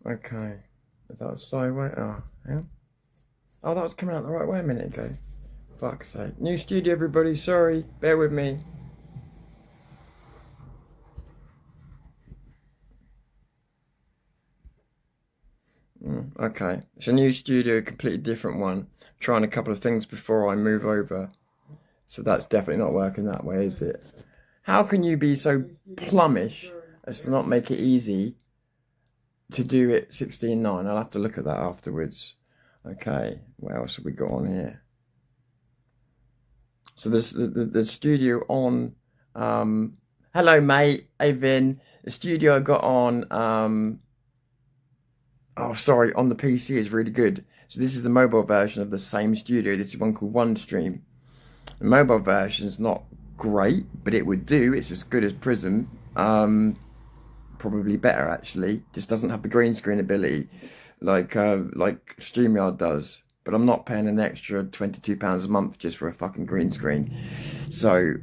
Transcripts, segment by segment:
Okay. Is that sideways? Oh, yeah. Oh, that was coming out the right way a minute ago. Fuck's sake. New studio, everybody. Sorry. Bear with me. Okay. It's a new studio, a completely different one. Trying a couple of things before I move over. So that's definitely not working that way, is it? How can you be so plummish as to not make it easy to do it 16:9? I'll have to look at that afterwards. Okay, what else have we got on here? So there's the studio on. Hello, mate. Hey, Vin. The studio I got on. Oh, sorry, on the PC is really good. So this is the mobile version of the same studio. This is one called OneStream. The mobile version is not great, but it would do. It's as good as Prism. Probably better actually. Just doesn't have the green screen ability like StreamYard does. But I'm not paying an extra £22 a month just for a fucking green screen. So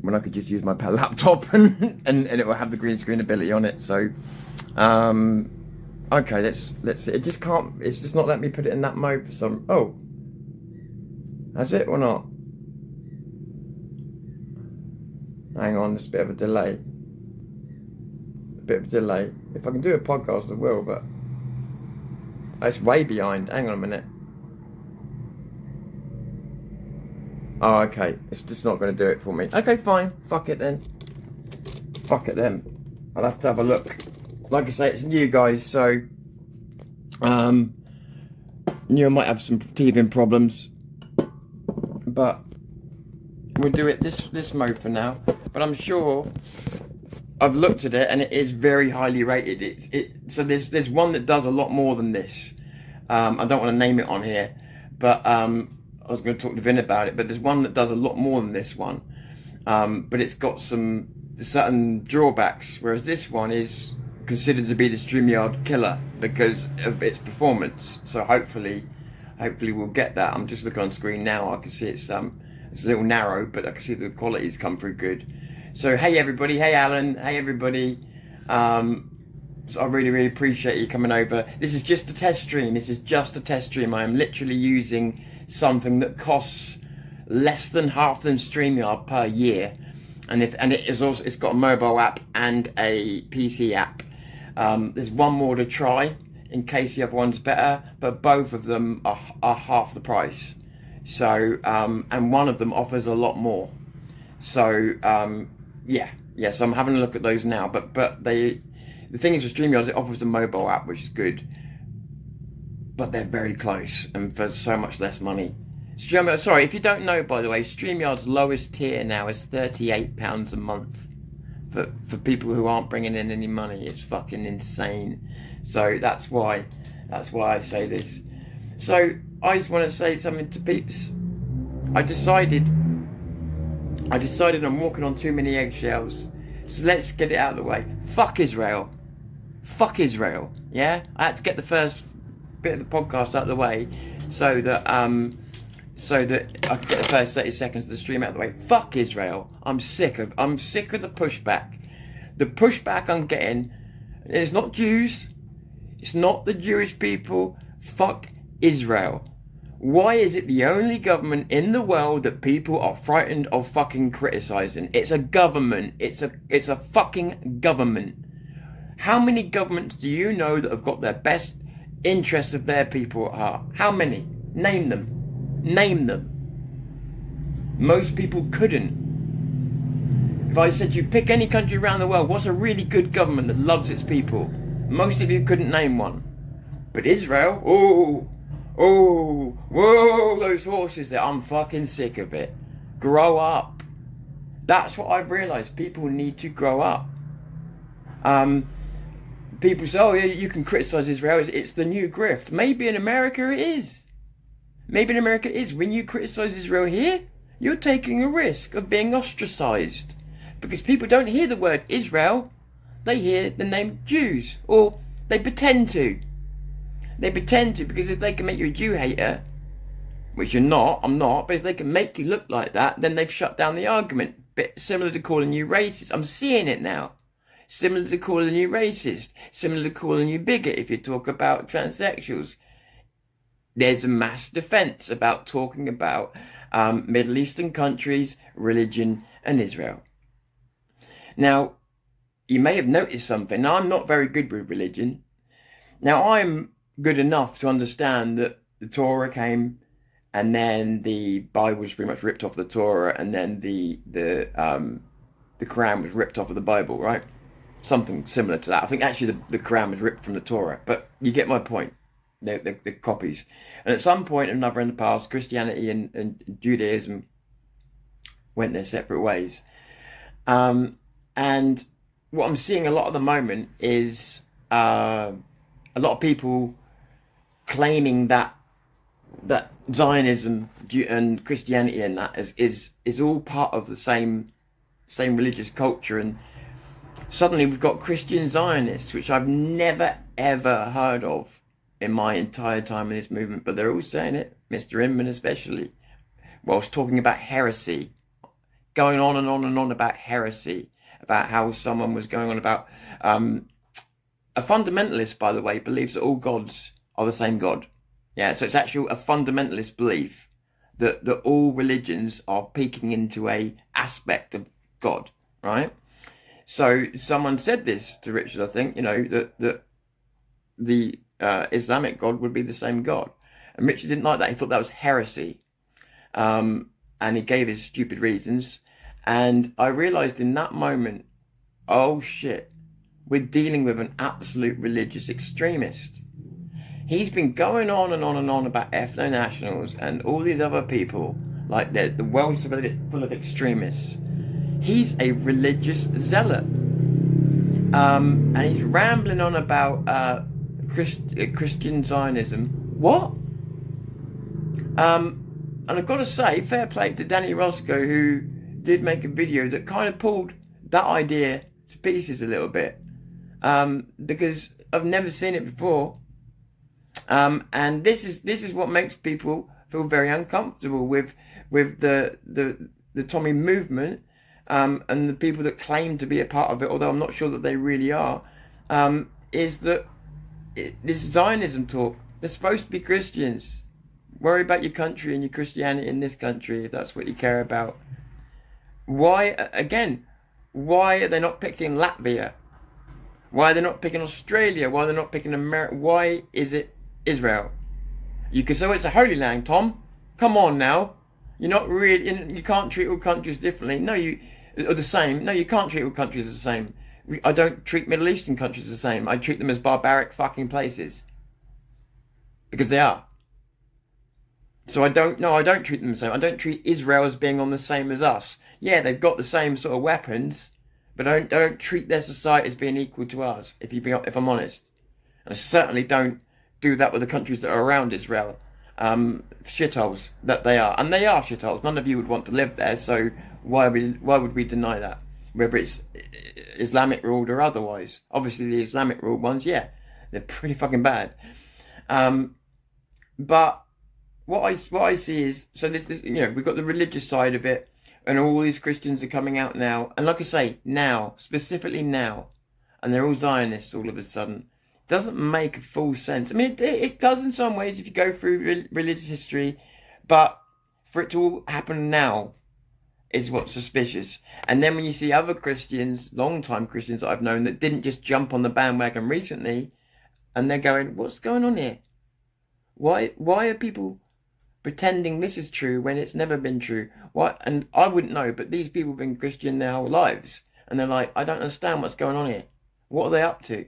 when I could just use my laptop and it will have the green screen ability on it. So okay, let's see. It just can't. It's just not letting me put it in that mode for some. Oh, has it or not? Hang on, there's a bit of a delay. If I can do a podcast, I will, but it's way behind. Hang on a minute. Oh, okay. It's just not going to do it for me. Okay, fine. Fuck it then. I'll have to have a look. Like I say, it's new, guys, so you might have some teething problems, but we'll do it this mode for now. But I'm sure I've looked at it and it is very highly rated. So there's one that does a lot more than this. I don't want to name it on here, but I was going to talk to Vin about it. But there's one that does a lot more than this one, but it's got some certain drawbacks. Whereas this one is considered to be the StreamYard killer because of its performance. So hopefully we'll get that. I'm just looking on screen now. I can see it's a little narrow, but I can see the quality's come through good. So hey everybody, hey Alan, hey everybody. So I really appreciate you coming over. This is just a test stream. I am literally using something that costs less than half than StreamYard per year, and it's got a mobile app and a PC app. There's one more to try in case the other one's better, but both of them are half the price. So and one of them offers a lot more. So yes, I'm having a look at those now. But the thing is with StreamYard, it offers a mobile app, which is good, but they're very close and for so much less money. StreamYard, sorry, if you don't know, by the way, StreamYard's lowest tier now is £38 a month. For people who aren't bringing in any money. It's fucking insane. So that's why I say this. So I just want to say something to peeps. I decided I'm walking on too many eggshells. So let's get it out of the way. Fuck Israel. Yeah? I had to get the first bit of the podcast out of the way so that I could get the first 30 seconds of the stream out of the way. Fuck Israel. I'm sick of the pushback. The pushback I'm getting is not Jews. It's not the Jewish people. Fuck Israel. Why is it the only government in the world that people are frightened of fucking criticizing? It's a government. It's a fucking government. How many governments do you know that have got their best interests of their people at heart? How many? Name them. Most people couldn't. If I said you pick any country around the world, what's a really good government that loves its people? Most of you couldn't name one. But Israel, whoa, those horses there, I'm fucking sick of it. Grow up. That's what I've realised. People need to grow up. People say, oh yeah, you can criticise Israel, it's the new grift. Maybe in America it is. When you criticise Israel here, you're taking a risk of being ostracised. Because people don't hear the word Israel, they hear the name Jews. Or they pretend to. Because if they can make you a Jew hater, which you're not, I'm not, but if they can make you look like that, then they've shut down the argument. Bit similar to calling you racist. I'm seeing it now. Similar to calling you racist. Similar to calling you bigot if you talk about transsexuals. There's a mass defense about talking about Middle Eastern countries, religion, and Israel. Now, you may have noticed something. Now, I'm not very good with religion. Now, I'm good enough to understand that the Torah came, and then the Bible was pretty much ripped off the Torah, and then the Quran was ripped off of the Bible, right? Something similar to that. I think actually the Quran was ripped from the Torah, but you get my point. They're copies. And at some point or another in the past, Christianity and Judaism went their separate ways. And what I'm seeing a lot at the moment is a lot of people claiming that Zionism and Christianity and that is all part of the same religious culture, and suddenly we've got Christian Zionists, which I've never ever heard of in my entire time in this movement, but they're all saying it, Mr. Inman especially, whilst talking about heresy, going on and on and on about heresy, about how someone was going on about a fundamentalist, by the way, believes that all gods are the same God. Yeah, so it's actually a fundamentalist belief that all religions are peeking into a aspect of God, right? So someone said this to Richard, I think, that the Islamic God would be the same God. And Richard didn't like that. He thought that was heresy. And he gave his stupid reasons. And I realized in that moment, oh shit, we're dealing with an absolute religious extremist. He's been going on and on and on about ethno-nationals and all these other people, like the world's full of extremists. He's a religious zealot. And he's rambling on about Christian Zionism. What? And I've got to say, fair play to Danny Roscoe, who did make a video that kind of pulled that idea to pieces a little bit. Because I've never seen it before. And this is what makes people feel very uncomfortable with the Tommy movement, and the people that claim to be a part of it, although I'm not sure that they really are, is that this Zionism talk, they're supposed to be Christians. Worry about your country and your Christianity in this country if that's what you care about. Why are they not picking Latvia? Why are they not picking Australia? Why are they not picking America? Why is it Israel? You could say, well, it's a holy land, Tom. Come on now. You're not really, you can't treat all countries differently. No, or the same. No, you can't treat all countries the same. I don't treat Middle Eastern countries the same. I treat them as barbaric fucking places. Because they are. So I don't treat them the same. I don't treat Israel as being on the same as us. Yeah, they've got the same sort of weapons, but I don't treat their society as being equal to ours, if I'm honest. And I certainly don't do that with the countries that are around Israel. Shitholes that they are. And they are shitholes. None of you would want to live there, so why would we deny that? Whether it's Islamic ruled or otherwise. Obviously the Islamic ruled ones, yeah, they're pretty fucking bad. But what I see is, so this we've got the religious side of it, and all these Christians are coming out now, and like I say, now, specifically now, and they're all Zionists all of a sudden. Doesn't make full sense. I mean, it does in some ways if you go through religious history, but for it to all happen now is what's suspicious. And then when you see other Christians, long-time Christians that I've known, that didn't just jump on the bandwagon recently, and they're going, what's going on here? Why are people pretending this is true when it's never been true? Why? And I wouldn't know, but these people have been Christian their whole lives, and they're like, I don't understand what's going on here. What are they up to?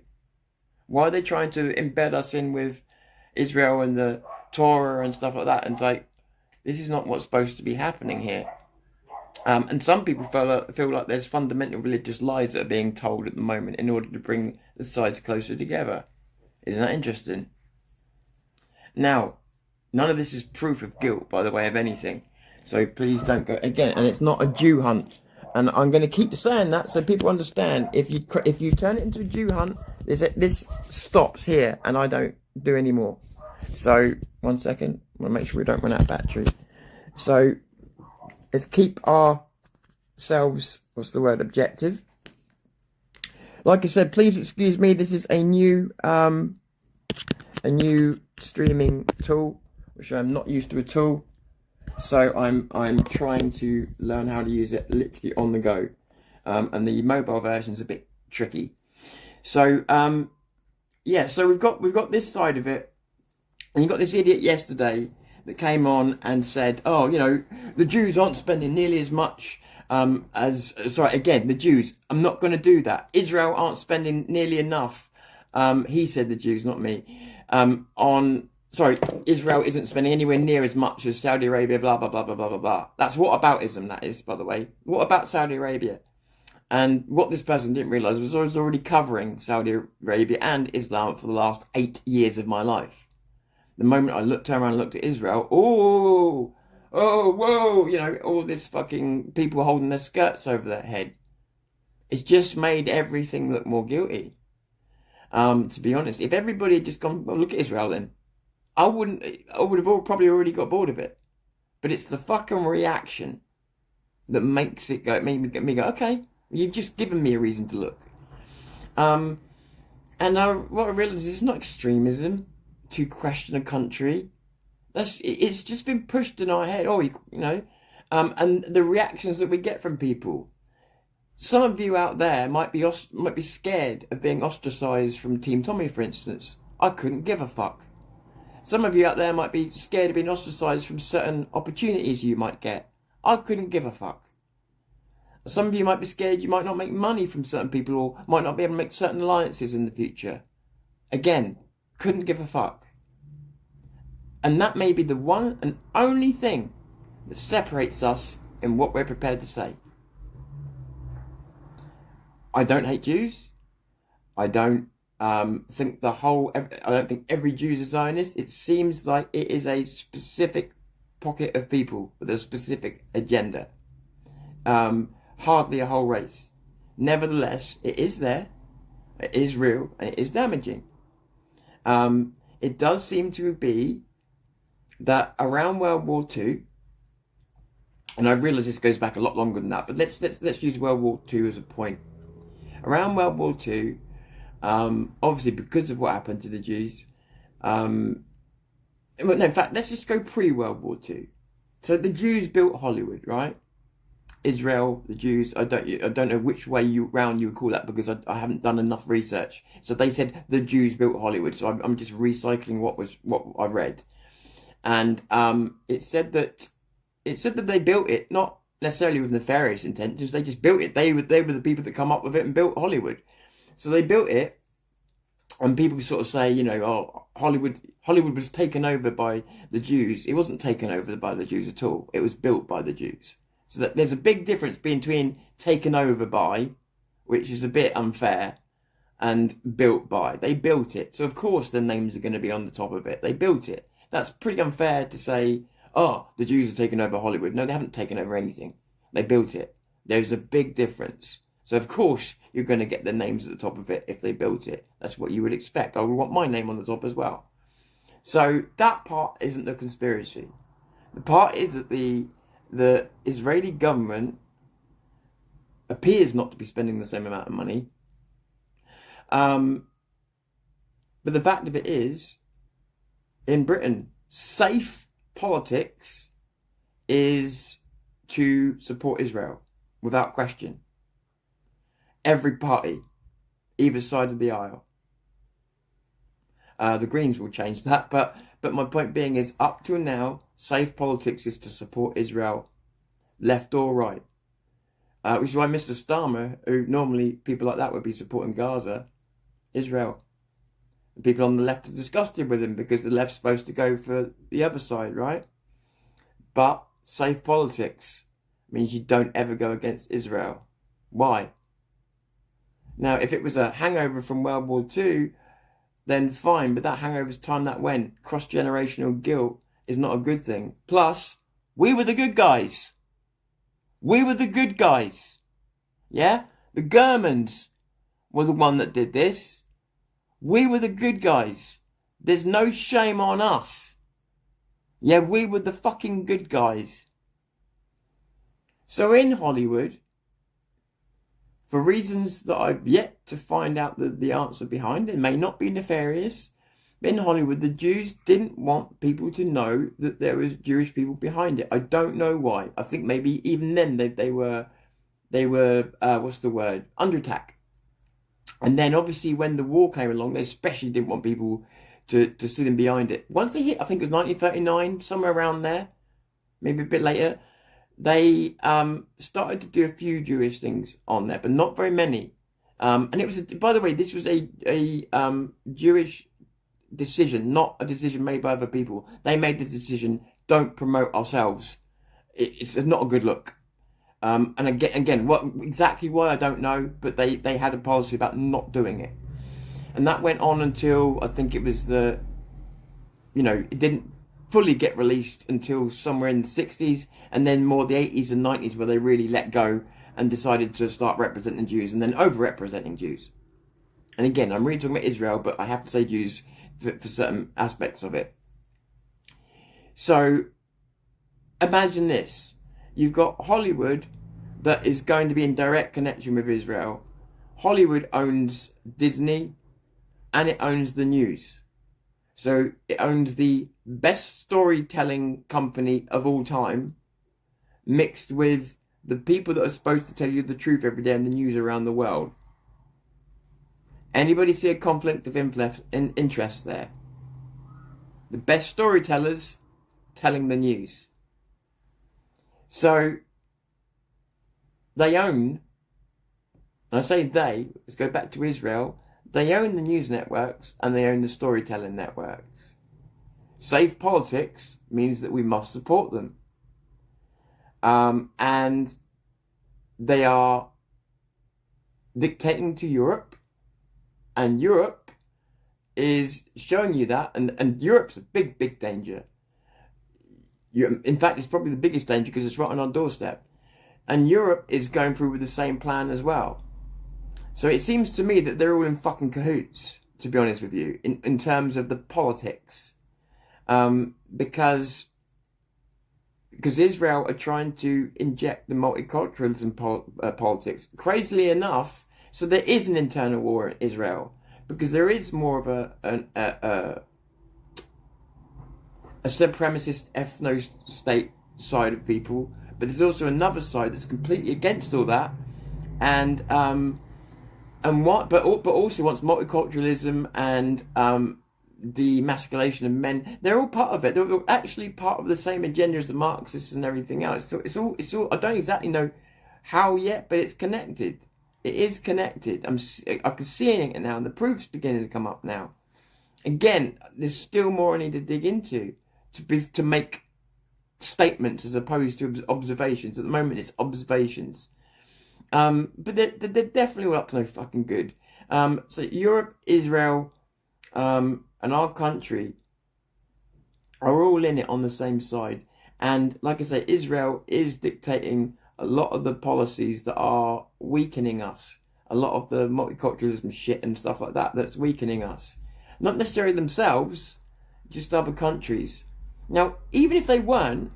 Why are they trying to embed us in with Israel and the Torah and stuff like that? And it's like, this is not what's supposed to be happening here. And some people feel like there's fundamental religious lies that are being told at the moment in order to bring the sides closer together. Isn't that interesting? Now, none of this is proof of guilt, by the way, of anything. So please don't go again. And it's not a Jew hunt. And I'm going to keep saying that so people understand. If you turn it into a Jew hunt, this stops here, and I don't do any more. So 1 second, I want to make sure we don't run out of battery. So let's keep ourselves, objective. Like I said, please excuse me. This is a new streaming tool, which I'm not used to at all. So I'm trying to learn how to use it literally on the go, and the mobile version is a bit tricky. So yeah, so we've got this side of it, and you got this idiot yesterday that came on and said, oh, you know, the Jews aren't spending nearly as much the Jews. I'm not going to do that. Israel aren't spending nearly enough. He said the Jews, not me. Israel isn't spending anywhere near as much as Saudi Arabia, blah, blah, blah, blah, blah, blah, blah. That's whataboutism, that is, by the way. What about Saudi Arabia? And what this person didn't realise was I was already covering Saudi Arabia and Islam for the last 8 years of my life. The moment I turned around and looked at Israel, oh, whoa, you know, all this fucking people holding their skirts over their head. It's just made everything look more guilty. To be honest, if everybody had just gone, well, look at Israel then, I would have probably already got bored of it. But it's the fucking reaction that makes it go, made me go, okay, you've just given me a reason to look. And what I realised is it's not extremism to question a country. It's just been pushed in our head. Oh, you know, and the reactions that we get from people. Some of you out there might be scared of being ostracised from Team Tommy, for instance. I couldn't give a fuck. Some of you out there might be scared of being ostracised from certain opportunities you might get. I couldn't give a fuck. Some of you might be scared you might not make money from certain people or might not be able to make certain alliances in the future. Again, couldn't give a fuck. And that may be the one and only thing that separates us in what we're prepared to say. I don't hate Jews. I don't think every Jew is a Zionist. It seems like it is a specific pocket of people with a specific agenda. Hardly a whole race. Nevertheless, it is there. It is real and it is damaging. It does seem to be that around World War II, and I realise this goes back a lot longer than that, but let's use World War II as a point. Around World War II, obviously because of what happened to the Jews, in fact, let's just go pre-World War II. So the Jews built Hollywood, right? Israel, the Jews, I don't know which way round you would call that because I haven't done enough research. So they said the Jews built Hollywood. So I'm just recycling what I read. And it said that they built it, not necessarily with nefarious intentions. They just built it. They were the people that come up with it and built Hollywood. So they built it, and people sort of say, you know, oh, Hollywood was taken over by the Jews. It wasn't taken over by the Jews at all. It was built by the Jews. So that there's a big difference between taken over by, which is a bit unfair, and built by. They built it. So of course their names are going to be on the top of it. They built it. That's pretty unfair to say, oh, the Jews are taking over Hollywood. No, they haven't taken over anything. They built it. There's a big difference. So of course you're going to get the names at the top of it if they built it. That's what you would expect. I would want my name on the top as well. So that part isn't the conspiracy. The part is that the Israeli government appears not to be spending the same amount of money. But the fact of it is, in Britain, safe politics is to support Israel, without question. Every party, either side of the aisle. The Greens will change that, but my point being is, up to now, safe politics is to support Israel, left or right. Which is why Mr. Starmer, who normally people like that would be supporting Gaza, Israel. The people on the left are disgusted with him because the left's supposed to go for the other side, right? But safe politics means you don't ever go against Israel. Why? Now, if it was a hangover from World War II, then fine, but that hangover's time that went. Cross-generational guilt is not a good thing. Plus, we were the good guys. We were the good guys. Yeah? The Germans were the one that did this. We were the good guys. There's no shame on us. Yeah, we were the fucking good guys. So in Hollywood, for reasons that I've yet to find out the answer behind. It may not be nefarious. In Hollywood, the Jews didn't want people to know that there was Jewish people behind it. I don't know why. I think maybe even then they were what's the word, under attack. And then obviously when the war came along, they especially didn't want people to see them behind it. Once they hit, I think it was 1939, somewhere around there, maybe a bit later, they started to do a few Jewish things on there, but not very many. And it was, by the way, this was a Jewish decision, not a decision made by other people. They made the decision, don't promote ourselves. It's not a good look. And again, what exactly why I don't know, but they had a policy about not doing it, and that went on until I think it was it didn't fully get released until somewhere in the 60s, and then more the 80s and 90s where they really let go and decided to start representing Jews and then over-representing Jews. And again, I'm really talking about Israel, but I have to say Jews for certain aspects of it. So imagine this. You've got Hollywood that is going to be in direct connection with Israel. Hollywood owns Disney and it owns the news. So it owns the best storytelling company of all time, mixed with the people that are supposed to tell you the truth every day in the news around the world. Anybody see a conflict of interest there? The best storytellers telling the news. So they own, and I say they, let's go back to Israel, they own the news networks and they own the storytelling networks. Safe politics means that we must support them. And they are dictating to Europe, and Europe is showing you that, and Europe's a big, big danger. In fact, it's probably the biggest danger because it's right on our doorstep. And Europe is going through with the same plan as well. So it seems to me that they're all in fucking cahoots, to be honest with you, in terms of the politics. Because Israel are trying to inject the multiculturalism politics. Crazily enough, so there is an internal war in Israel, because there is more of a supremacist ethno-state side of people, but there's also another side that's completely against all that, but also wants multiculturalism and the emasculation of men. They're all part of it. They're actually part of the same agenda as the Marxists and everything else. So it's all. I don't exactly know how yet, but it's connected. It is connected. I can see it now, and the proof's beginning to come up now. Again, there's still more I need to dig into to make statements as opposed to observations. At the moment, it's observations. But they're definitely all up to no fucking good. So Europe, Israel, and our country are all in it on the same side. And like I say, Israel is dictating a lot of the policies that are weakening us. A lot of the multiculturalism shit and stuff like that that's weakening us. Not necessarily themselves, just other countries. Now, even if they weren't,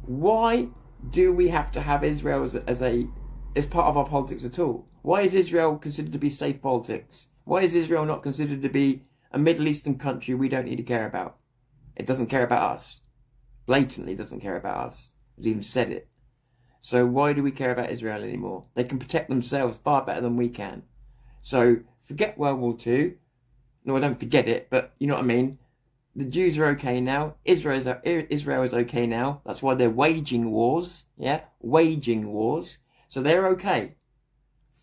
why do we have to have Israel as part of our politics at all? Why is Israel considered to be safe politics? Why is Israel not considered to be a Middle Eastern country we don't need to care about? It doesn't care about us. Blatantly doesn't care about us. It's even said it. So why do we care about Israel anymore? They can protect themselves far better than we can. So forget World War II. No, I don't forget it, but you know what I mean. The Jews are okay now. Israel is okay now. That's why they're waging wars. Yeah, waging wars. So they're okay.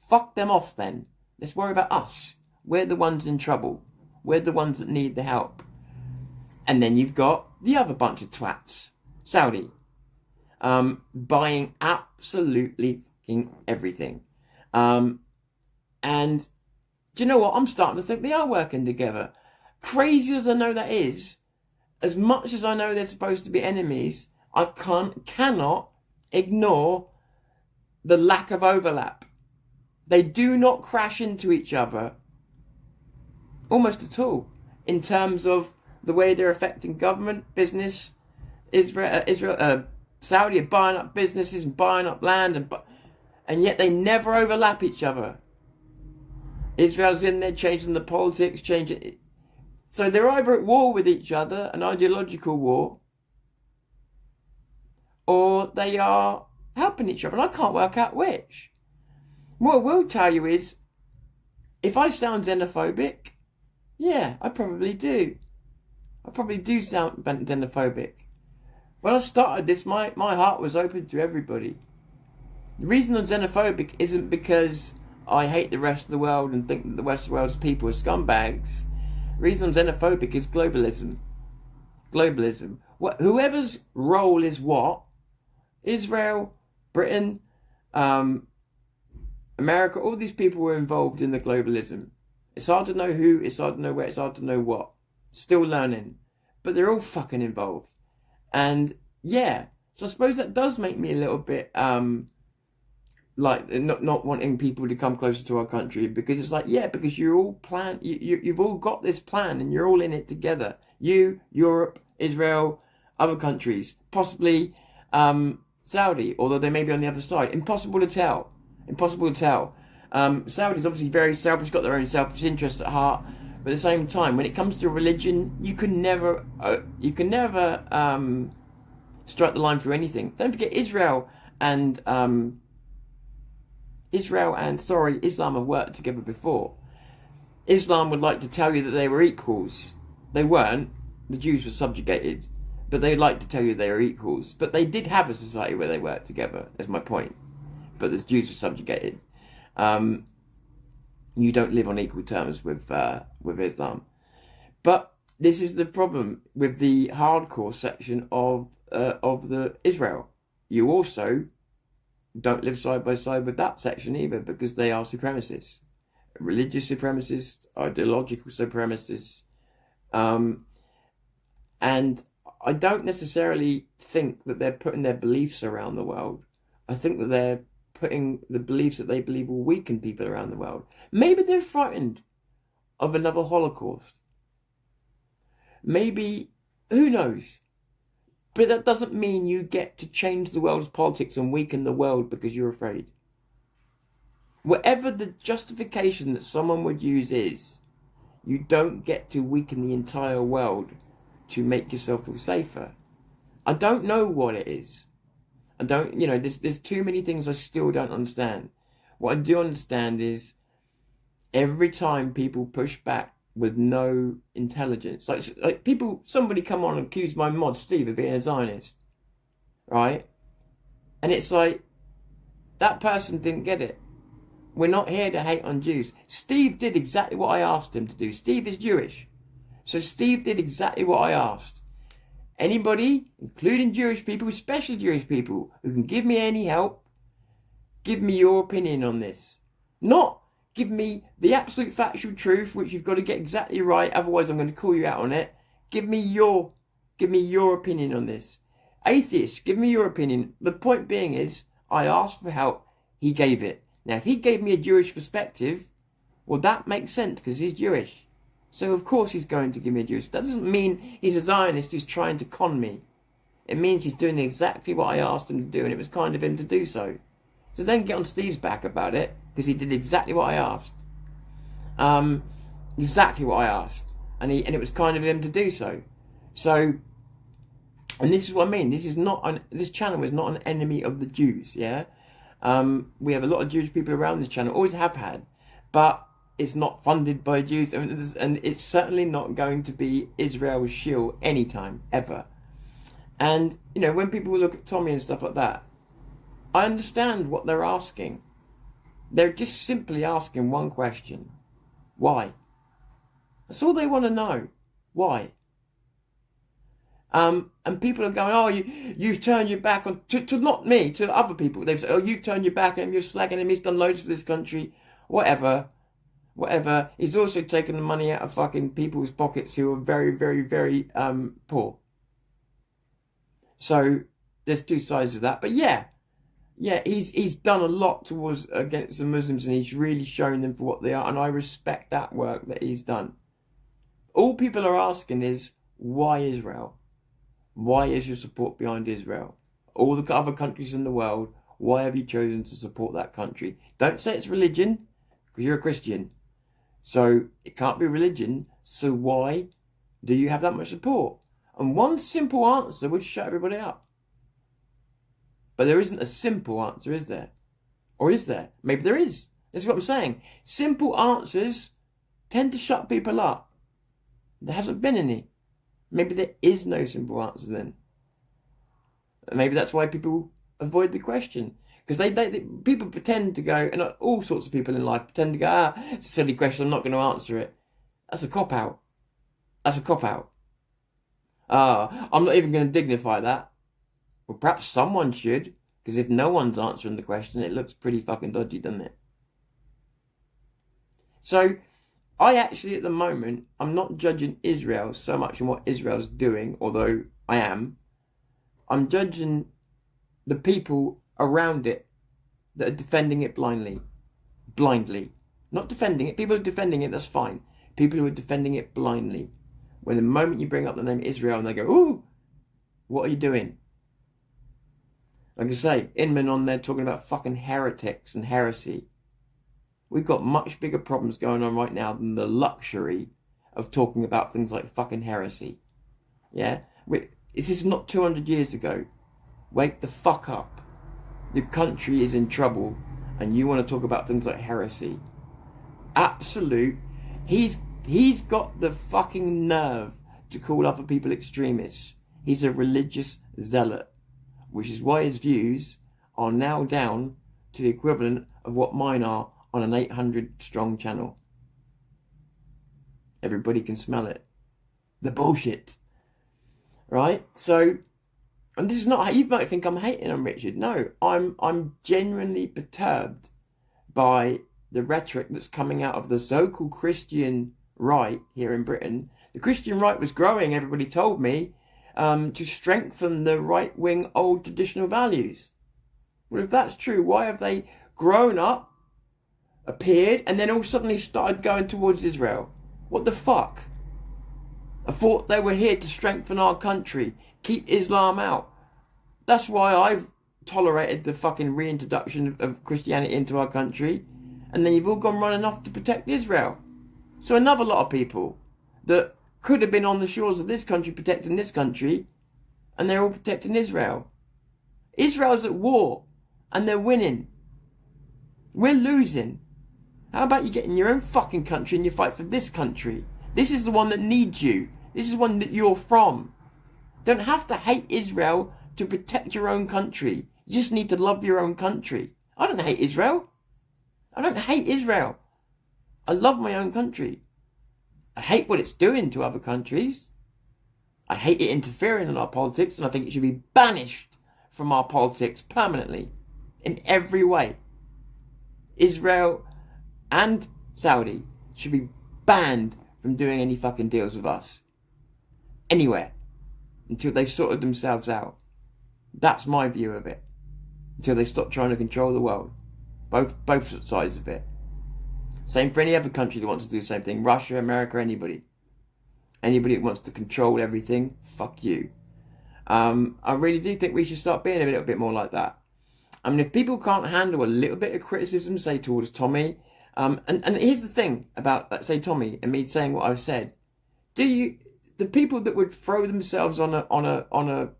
Fuck them off then. Let's worry about us. We're the ones in trouble. We're the ones that need the help. And then you've got the other bunch of twats. Saudi. Buying absolutely everything. And do you know what? I'm starting to think they are working together. Crazy as I know that is, as much as I know they're supposed to be enemies, I cannot ignore the lack of overlap. They do not crash into each other almost at all in terms of the way they're affecting government, business. Saudi are buying up businesses and buying up land, and yet they never overlap each other. Israel's in there changing the politics, changing it. So they're either at war with each other, an ideological war, or they are helping each other, and I can't work out which. What I will tell you is, if I sound xenophobic, yeah, I probably do. I probably do sound xenophobic. When I started this, my heart was open to everybody. The reason I'm xenophobic isn't because I hate the rest of the world and think that the rest of the world's people are scumbags. The reason I'm xenophobic is globalism. Globalism. Whoever's role is what, Israel, Britain, America, all these people were involved in the globalism. It's hard to know who, it's hard to know where, it's hard to know what. Still learning. But they're all fucking involved. And yeah, so I suppose that does make me a little bit like not wanting people to come closer to our country, because it's like, yeah, because you're all you've all got this plan and you're all in it together. You, Europe, Israel, other countries, possibly Saudi, although they may be on the other side. Impossible to tell. Impossible to tell. Saudi's obviously very selfish, got their own selfish interests at heart, but at the same time, when it comes to religion, you can never strike the line through anything. Don't forget Islam have worked together before. Islam would like to tell you that they were equals. They weren't. The Jews were subjugated, but they'd like to tell you they were equals. But they did have a society where they worked together, that's my point. But the Jews were subjugated. You don't live on equal terms with Islam. But this is the problem with the hardcore section of the Israel. You also don't live side by side with that section either, because they are supremacists, religious supremacists, ideological supremacists, and I don't necessarily think that they're putting their beliefs around the world. I think that they're putting the beliefs that they believe will weaken people around the world. Maybe they're frightened of another Holocaust. Maybe, who knows? But that doesn't mean you get to change the world's politics and weaken the world because you're afraid. Whatever the justification that someone would use is, you don't get to weaken the entire world to make yourself feel safer. I don't know what it is. I don't, there's too many things I still don't understand. What I do understand is every time people push back with no intelligence, like somebody come on and accuse my mod Steve of being a Zionist, right? And it's like, that person didn't get it. We're not here to hate on Jews. Steve did exactly what I asked him to do. Steve is Jewish. So Steve did exactly what I asked. Anybody, including Jewish people, especially Jewish people, who can give me any help, give me your opinion on this. Not give me the absolute factual truth, which you've got to get exactly right, otherwise I'm going to call you out on it. Give me your opinion on this. Atheists, give me your opinion. The point being is, I asked for help, he gave it. Now, if he gave me a Jewish perspective, well, that makes sense, because he's Jewish. So, of course, he's going to give me a Jewish. That doesn't mean he's a Zionist who's trying to con me. It means he's doing exactly what I asked him to do, and it was kind of him to do so. So don't get on Steve's back about it, because he did exactly what I asked. Exactly what I asked. And it was kind of him to do so. So, and this is what I mean. This channel is not an enemy of the Jews, yeah? We have a lot of Jewish people around this channel, always have had. But it's not funded by Jews, and it's certainly not going to be Israel's shield anytime, ever. And, when people look at Tommy and stuff like that, I understand what they're asking. They're just simply asking one question. Why? That's all they want to know. Why? And people are going, oh, you've turned your back on, to not me, to other people. They've said, oh, you've turned your back on him, you're slagging him, he's done loads for this country. Whatever. He's also taken the money out of fucking people's pockets who are very, very, very poor. So there's two sides of that. But yeah, he's done a lot against the Muslims, and he's really shown them for what they are, and I respect that work that he's done. All people are asking is, why Israel? Why is your support behind Israel? All the other countries in the world, why have you chosen to support that country? Don't say it's religion, because you're a Christian. So it can't be religion, so why do you have that much support? And one simple answer would shut everybody up. But there isn't a simple answer, is there? Or is there? Maybe there is. That's what I'm saying. Simple answers tend to shut people up. There hasn't been any. Maybe there is no simple answer then. Maybe that's why people avoid the question. Because people pretend to go, and all sorts of people in life pretend to go, it's a silly question, I'm not going to answer it. That's a cop-out. That's a cop-out. I'm not even going to dignify that. Well, perhaps someone should, because if no one's answering the question, it looks pretty fucking dodgy, doesn't it? So, I actually, at the moment, I'm not judging Israel so much on what Israel's doing, although I am. I'm judging the people around it that are defending it blindly. Blindly. Not defending it. People who are defending it, that's fine. People who are defending it blindly. When the moment you bring up the name Israel and they go, ooh, what are you doing? Like I say, Inman on there talking about fucking heretics and heresy. We've got much bigger problems going on right now than the luxury of talking about things like fucking heresy. Yeah? This is not 200 years ago. Wake the fuck up. Your country is in trouble and you want to talk about things like heresy. Absolute. He's got the fucking nerve to call other people extremists. He's a religious zealot, which is why his views are now down to the equivalent of what mine are on an 800 strong channel. Everybody can smell it. The bullshit. Right? So, and this is not, you might think I'm hating on Richard. No, I'm genuinely perturbed by the rhetoric that's coming out of the so-called Christian right here in Britain. The Christian right was growing, everybody told me, to strengthen the right-wing old traditional values. Well, if that's true, why have they grown up, appeared, and then all suddenly started going towards Israel? What the fuck? I thought they were here to strengthen our country, keep Islam out. That's why I've tolerated the fucking reintroduction of Christianity into our country, and then you've all gone running off to protect Israel. So another lot of people that could have been on the shores of this country protecting this country, and they're all protecting Israel. Israel's at war, and they're winning. We're losing. How about you get in your own fucking country and you fight for this country? This is the one that needs you. This is one that you're from. Don't have to hate Israel to protect your own country. You just need to love your own country. I don't hate Israel. I don't hate Israel. I love my own country. I hate what it's doing to other countries. I hate it interfering in our politics, and I think it should be banished from our politics permanently in every way. Israel and Saudi should be banned from doing any fucking deals with us. Anywhere. Until they've sorted themselves out. That's my view of it. Until they stop trying to control the world. Both sides of it. Same for any other country that wants to do the same thing. Russia, America, anybody. Anybody that wants to control everything, fuck you. I really do think we should start being a little bit more like that. I mean, if people can't handle a little bit of criticism, say towards Tommy, and here's the thing about, say, Tommy and me saying what I've said. The people that would throw themselves on a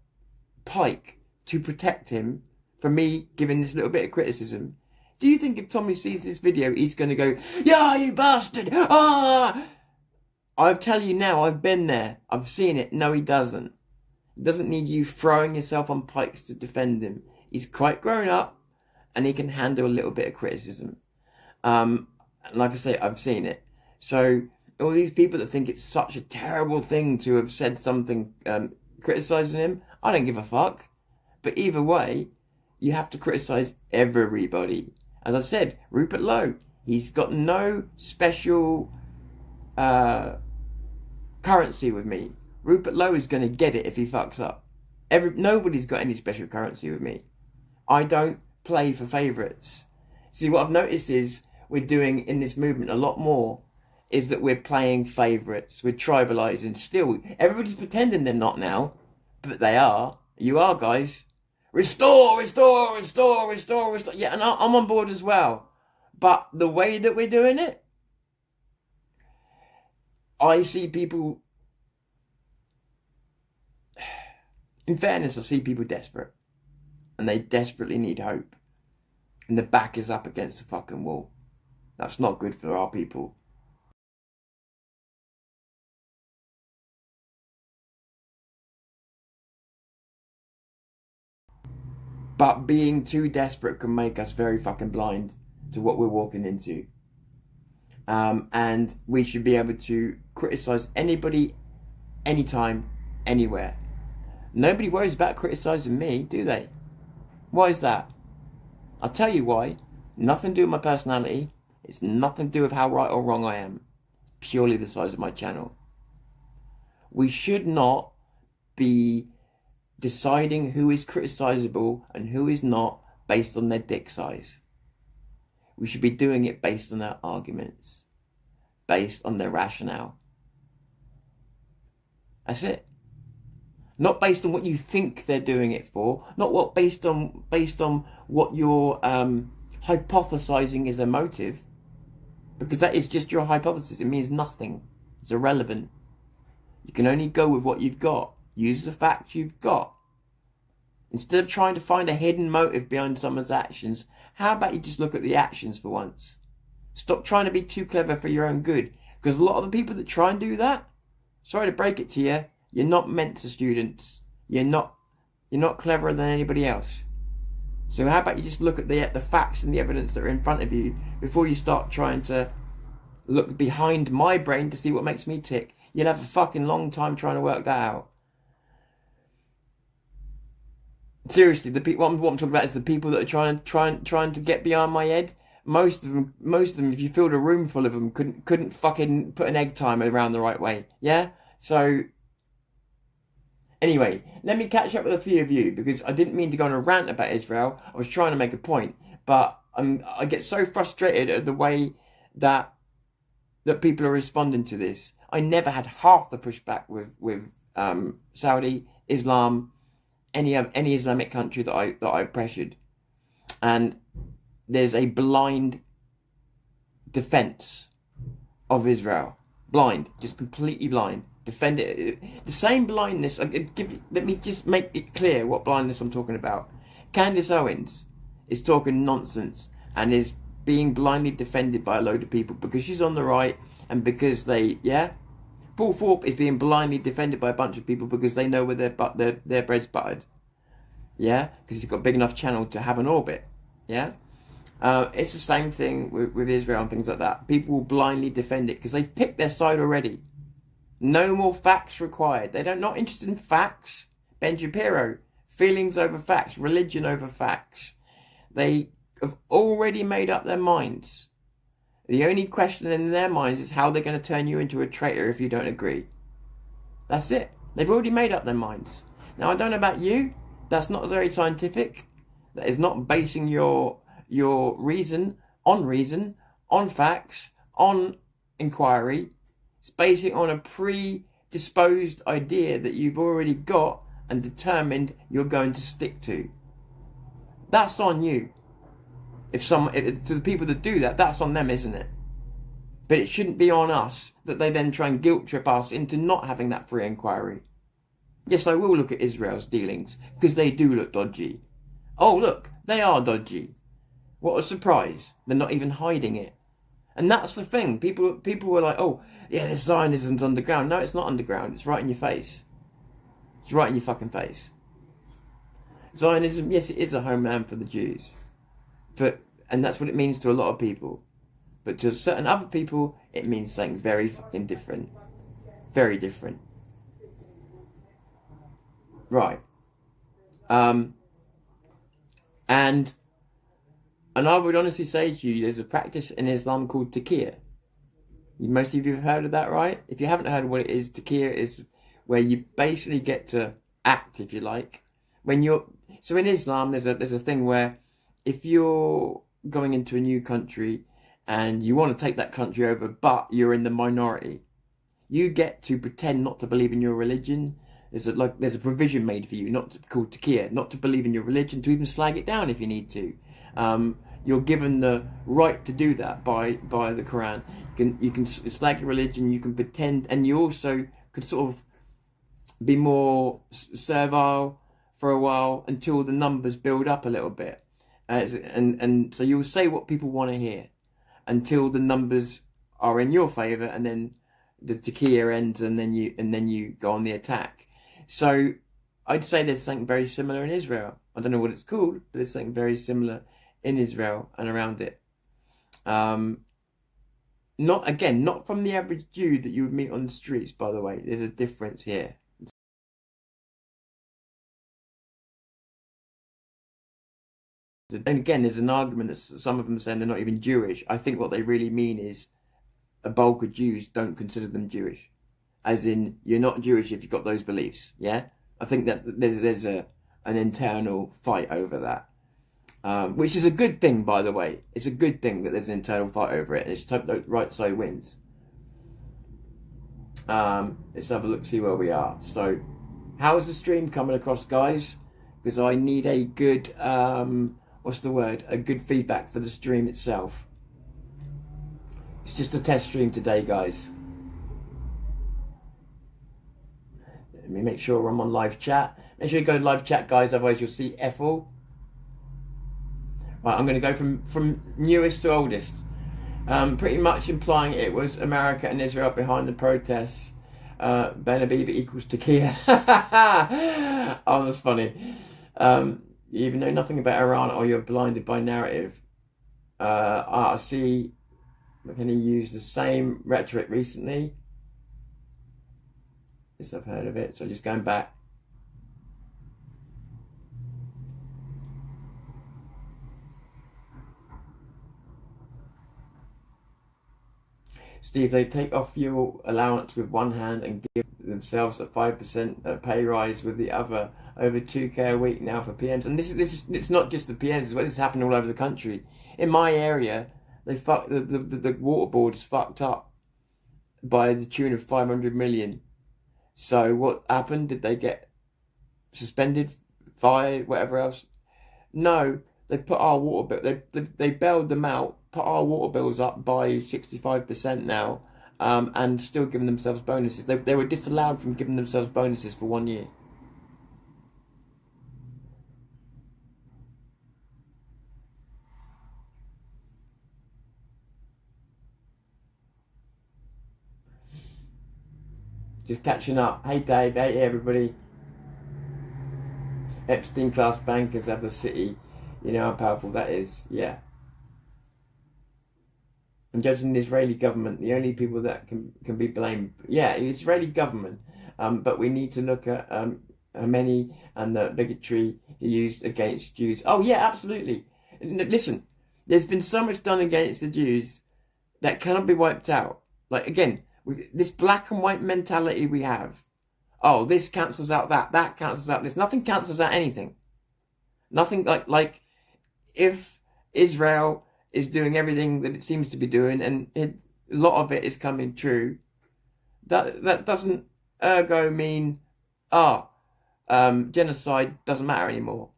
pike to protect him from me giving this little bit of criticism, do you think if Tommy sees this video, he's going to go, yeah, you bastard, ah! I'll tell you now, I've been there. I've seen it. No, he doesn't. He doesn't need you throwing yourself on pikes to defend him. He's quite grown up, and he can handle a little bit of criticism. Like I say, I've seen it. So, all these people that think it's such a terrible thing to have said something criticising him, I don't give a fuck. But either way, you have to criticise everybody. As I said, Rupert Lowe, he's got no special currency with me. Rupert Lowe is going to get it if he fucks up. Nobody's got any special currency with me. I don't play for favourites. See, what I've noticed is we're doing in this movement a lot more is that we're playing favourites. We're tribalising still. Everybody's pretending they're not now, but they are. You are, guys. restore. Yeah, and I'm on board as well. But the way that we're doing it, I see people, in fairness, I see people desperate. And they desperately need hope. And the back is up against the fucking wall. That's not good for our people. But being too desperate can make us very fucking blind to what we're walking into. And we should be able to criticize anybody, anytime, anywhere. Nobody worries about criticizing me, do they? Why is that? I'll tell you why. Nothing to do with my personality. It's nothing to do with how right or wrong I am. Purely the size of my channel. We should not be deciding who is criticizable and who is not based on their dick size. We should be doing it based on their arguments, based on their rationale. That's it. Not based on what you think they're doing it for, not based on what you're hypothesizing is their motive, because that is just your hypothesis. It means nothing. It's irrelevant. You can only go with what you've got. Use the facts you've got. Instead of trying to find a hidden motive behind someone's actions, how about you just look at the actions for once? Stop trying to be too clever for your own good. Because a lot of the people that try and do that, sorry to break it to you, you're not meant to students. You're not cleverer than anybody else. So how about you just look at the facts and the evidence that are in front of you before you start trying to look behind my brain to see what makes me tick. You'll have a fucking long time trying to work that out. Seriously, the people. What I'm talking about is the people that are trying to get behind my head. Most of them, if you filled a room full of them, couldn't fucking put an egg timer around the right way. Yeah. So anyway, let me catch up with a few of you because I didn't mean to go on a rant about Israel. I was trying to make a point, but I get so frustrated at the way that people are responding to this. I never had half the pushback with Saudi, Islam, any Islamic country that I pressured, and there's a blind defense of Israel, blind, just completely blind. Defend it. The same blindness. Let me just make it clear what blindness I'm talking about. Candace Owens is talking nonsense and is being blindly defended by a load of people because she's on the right and because Paul Thorpe is being blindly defended by a bunch of people because they know where their bread's buttered. Yeah, because he's got a big enough channel to have an orbit. Yeah, it's the same thing with Israel and things like that. People will blindly defend it because they've picked their side already. No more facts required. They're not interested in facts. Ben Shapiro, feelings over facts, religion over facts. They have already made up their minds. The only question in their minds is how they're going to turn you into a traitor if you don't agree. That's it. They've already made up their minds. Now, I don't know about you. That's not very scientific. That is not basing your reason, on facts, on inquiry. It's basing on a predisposed idea that you've already got and determined you're going to stick to. That's on you. To the people that do that, that's on them, isn't it? But it shouldn't be on us that they then try and guilt trip us into not having that free inquiry. Yes, I will look at Israel's dealings because they do look dodgy. Oh, look, they are dodgy. What a surprise. They're not even hiding it. And that's the thing. People were like, oh, yeah, this Zionism's underground. No, it's not underground. It's right in your face. It's right in your fucking face. Zionism, yes, it is a homeland for the Jews. And that's what it means to a lot of people. But to certain other people, it means something very fucking different. Very different. Right. And I would honestly say to you, there's a practice in Islam called taqiyya. Most of you have heard of that, right? If you haven't heard of what it is, taqiyya is where you basically get to act, if you like. So in Islam, there's a thing where if you're going into a new country and you want to take that country over, but you're in the minority, you get to pretend not to believe in your religion, there's a provision made for you, called takia, not to believe in your religion, to even slag it down if you need to. You're given the right to do that by the Quran. You can slag your religion, you can pretend, and you also could sort of be more servile for a while until the numbers build up a little bit. And so you'll say what people want to hear until the numbers are in your favour, and then the takia ends, and then you go on the attack. So I'd say there's something very similar in Israel. I don't know what it's called, but there's something very similar in Israel and around it. Not from the average Jew that you would meet on the streets, by the way. There's a difference here. And again, there's an argument that some of them are saying they're not even Jewish. I think what they really mean is a bulk of Jews don't consider them Jewish. As in, you're not Jewish if you've got those beliefs, yeah? I think that there's an internal fight over that. Which is a good thing, by the way. It's a good thing that there's an internal fight over it. Let's hope the right side wins. Let's have a look, see where we are. So, how's the stream coming across, guys? Because I need a good, a good feedback for the stream itself. It's just a test stream today, guys. Let me make sure I'm on live chat. Make sure you go to live chat, guys, otherwise you'll see Ethel. Right, I'm going to go from newest to oldest. Pretty much implying it was America and Israel behind the protests. Ben Abiba equals Takia. Oh, that's funny. You even know nothing about Iran, or you're blinded by narrative. I see. Can he use the same rhetoric recently? Yes, I've heard of it. So just going back. Steve, they take off fuel allowance with one hand and give themselves a 5% pay rise with the other. Over 2k a week now for PMs, and it's not just the PMs as well. This is happening all over the country. In my area, the water board is fucked up by the tune of 500 million. So what happened? Did they get suspended, fired, whatever else? No, they put our water bill. They bailed them out, put our water bills up by 65% now, and still giving themselves bonuses. They were disallowed from giving themselves bonuses for 1 year. Just catching up. Hey Dave, hey everybody. Epstein class bankers have the city. You know how powerful that is. Yeah. And judging the Israeli government, the only people that can be blamed. Yeah, the Israeli government. But we need to look at Khomeini and the bigotry he used against Jews. Oh yeah, absolutely. Listen, there's been so much done against the Jews that cannot be wiped out. Like, again, with this black and white mentality we have. Oh, this cancels out that cancels out this. Nothing cancels out anything. Nothing like if Israel is doing everything that it seems to be doing, and a lot of it is coming true, that doesn't ergo mean genocide doesn't matter anymore.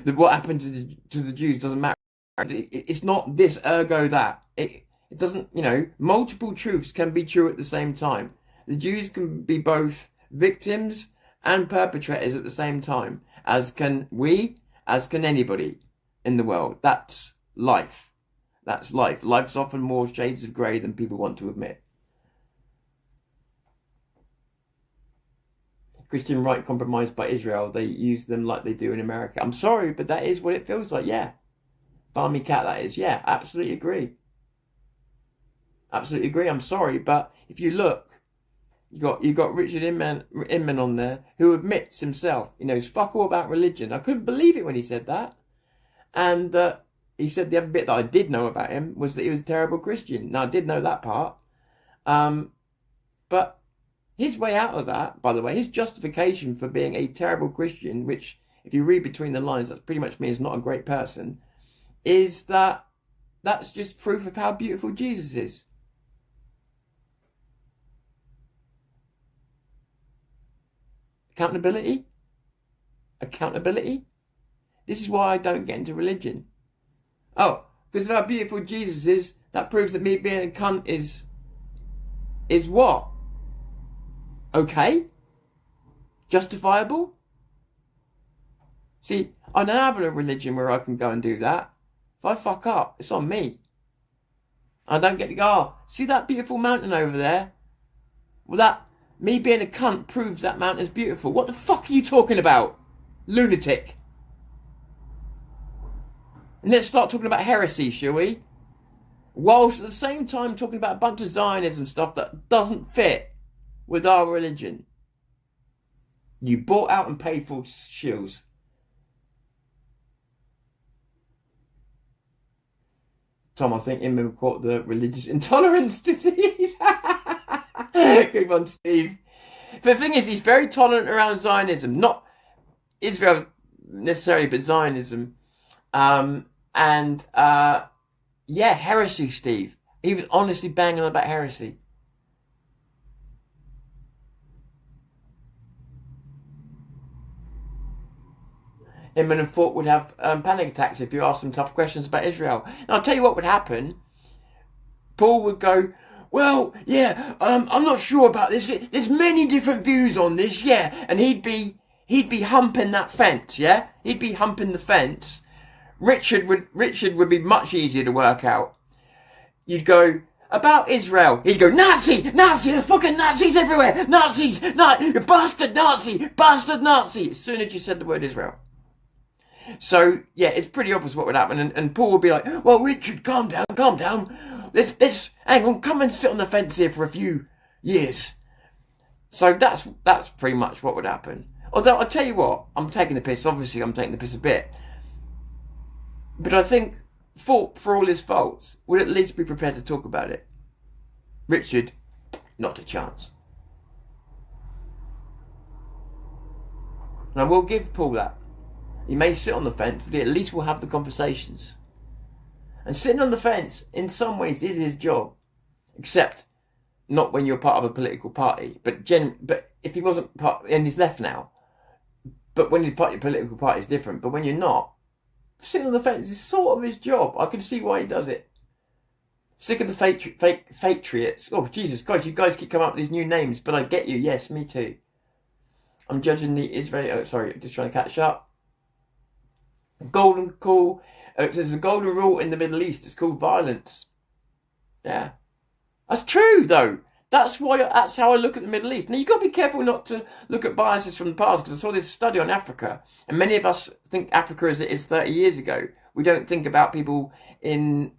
What happened to the Jews doesn't matter. It's not this ergo that. It doesn't, multiple truths can be true at the same time. The Jews can be both victims and perpetrators at the same time, as can we, as can anybody in the world. That's life. That's life. Life's often more shades of grey than people want to admit. Christian right compromised by Israel. They use them like they do in America. I'm sorry, but that is what it feels like, yeah. Barmy cat, that is. Yeah, absolutely agree. Absolutely agree. I'm sorry, but if you look, you got Richard Inman on there, who admits himself he knows fuck all about religion. I couldn't believe it when he said that. And he said the other bit that I did know about him was that he was a terrible Christian. Now, I did know that part. But his way out of that, by the way, his justification for being a terrible Christian, which if you read between the lines, that pretty much means not a great person, is that's just proof of how beautiful Jesus is. Accountability? This is why I don't get into religion. Oh, because of how beautiful Jesus is, that proves that me being a cunt is what? Okay? Justifiable? See, I don't have a religion where I can go and do that. If I fuck up, it's on me. I don't get to go, oh, see that beautiful mountain over there? Well, that, me being a cunt proves that mountain's beautiful. What the fuck are you talking about? Lunatic. And let's start talking about heresy, shall we? Whilst at the same time talking about a bunch of Zionism stuff that doesn't fit with our religion. You bought out and paid for shills. Tom, I think him and caught the religious intolerance disease. Good one, Steve. But the thing is, he's very tolerant around Zionism. Not Israel necessarily, but Zionism. Yeah, heresy, Steve. He was honestly banging on about heresy. Him and Fort would have panic attacks if you asked them tough questions about Israel. Now, I'll tell you what would happen. Paul would go, well, yeah, I'm not sure about this. There's many different views on this, yeah. And he'd be humping that fence, yeah? He'd be humping the fence. Richard would be much easier to work out. You'd go, about Israel. He'd go, Nazi, there's fucking Nazis everywhere. Nazis, bastard Nazi. As soon as you said the word Israel. So, yeah, it's pretty obvious what would happen. And Paul would be like, well, Richard, calm down. Let's, hang on, come and sit on the fence here for a few years. So that's pretty much what would happen. Although, I'll tell you what, I'm taking the piss. Obviously, I'm taking the piss a bit. But I think, for all his faults, would at least be prepared to talk about it. Richard, not a chance. And I will give Paul that. He may sit on the fence, but he at least will have the conversations. And sitting on the fence, in some ways, is his job. Except, not when you're part of a political party. But if he wasn't part, and he's left now. But when you're part of your political party, it's different. But when you're not, sitting on the fence is sort of his job. I can see why he does it. Sick of the patriots. Oh, Jesus Christ, you guys keep coming up with these new names. But I get you. Yes, me too. I'm judging the Israeli... Oh, sorry, just trying to catch up. Golden call. There's a golden rule in the Middle East. It's called violence. Yeah, that's true though. That's how I look at the Middle East. Now you've got to be careful not to look at biases from the past, because I saw this study on Africa, and many of us think Africa as it is 30 years ago. We don't think about people in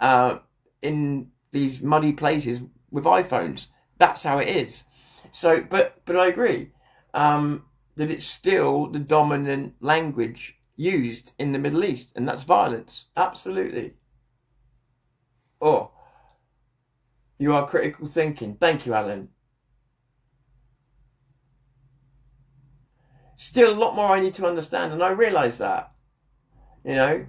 these muddy places with iPhones. That's how it is. So, but I agree that it's still the dominant language used in the Middle East, and that's violence. Absolutely. Oh, you are critical thinking. Thank you, Alan. Still a lot more I need to understand, and I realise that. You know?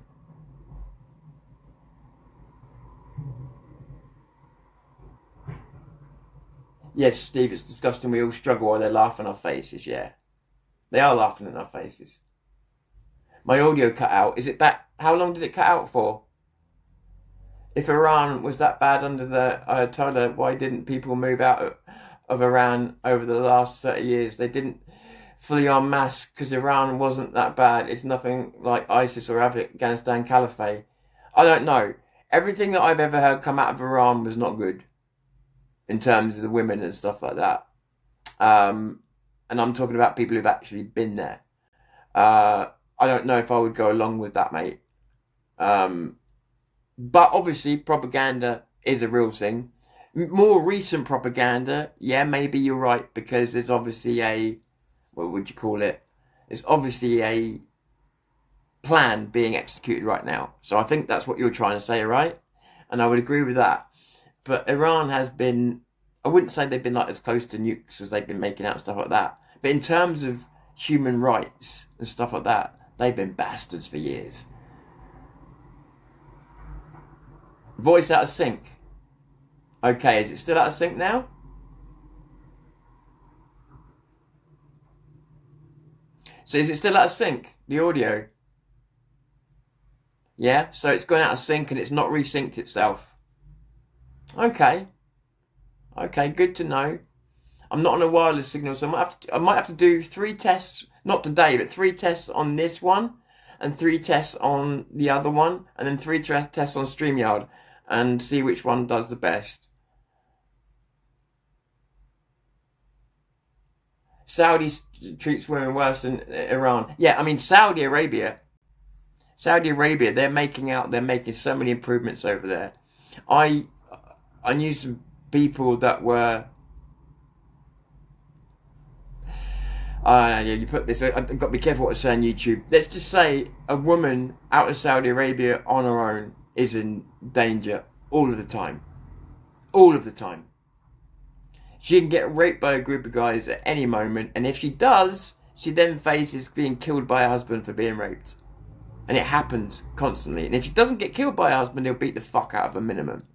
Yes, Steve, it's disgusting. We all struggle while they're laughing in our faces, yeah. They are laughing in our faces. My audio cut out. Is it back? How long did it cut out for? If Iran was that bad under the Ayatollah, why didn't people move out of Iran over the last 30 years? They didn't fully en masse because Iran wasn't that bad. It's nothing like ISIS or Afghanistan Caliphate. I don't know. Everything that I've ever heard come out of Iran was not good in terms of the women and stuff like that. And I'm talking about people who've actually been there. I don't know if I would go along with that, mate. But obviously, propaganda is a real thing. More recent propaganda, yeah, maybe you're right, because there's obviously what would you call it? There's obviously a plan being executed right now. So I think that's what you're trying to say, right? And I would agree with that. But Iran has been, I wouldn't say they've been like as close to nukes as they've been making out, stuff like that. But in terms of human rights and stuff like that, they've been bastards for years. Voice out of sync. Okay, is it still out of sync now? So is it still out of sync, the audio? Yeah, so it's gone out of sync and it's not resynced itself. Okay. Okay, good to know. I'm not on a wireless signal, so I might have to do 3 tests, not today, but 3 tests on this one, and 3 tests on the other one, and then 3 tests on StreamYard, and see which one does the best. Saudi treats women worse than Iran. Yeah, I mean Saudi Arabia, they're making so many improvements over there. I knew some people that were. You put this. I've got to be careful what I say on YouTube. Let's just say a woman out of Saudi Arabia on her own is in danger all of the time. All of the time. She can get raped by a group of guys at any moment, and if she does, she then faces being killed by her husband for being raped. And it happens constantly. And if she doesn't get killed by her husband, he'll beat the fuck out of her minimum.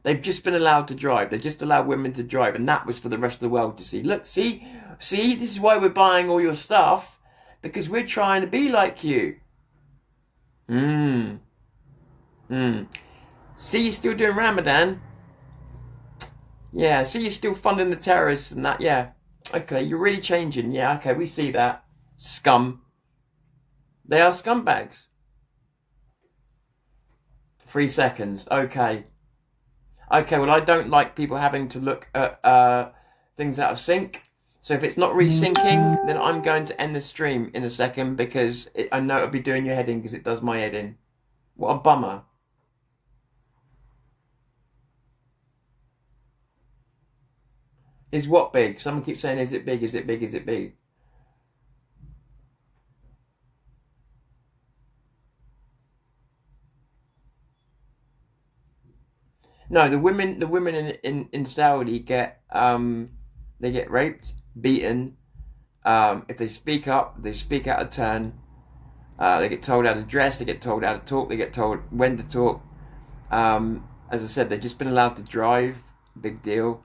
They've just been allowed to drive. They just allowed women to drive, and that was for the rest of the world to see. Look, see, this is why we're buying all your stuff, because we're trying to be like you. See, you're still doing Ramadan. Yeah, see, you're still funding the terrorists and that. Yeah, okay, you're really changing. Yeah, okay, we see that. Scum. They are scumbags. 3 seconds. Okay. Okay, well, I don't like people having to look at things out of sync. So if it's not resyncing, then I'm going to end the stream in a second, because I know it'll be doing your head in, because it does my head in. What a bummer. Is what big? Someone keeps saying, is it big? Is it big? Is it big? No, the women in Saudi get they get raped, beaten. If they speak up, they speak out of turn. They get told how to dress, they get told how to talk, they get told when to talk. As I said, they've just been allowed to drive. Big deal.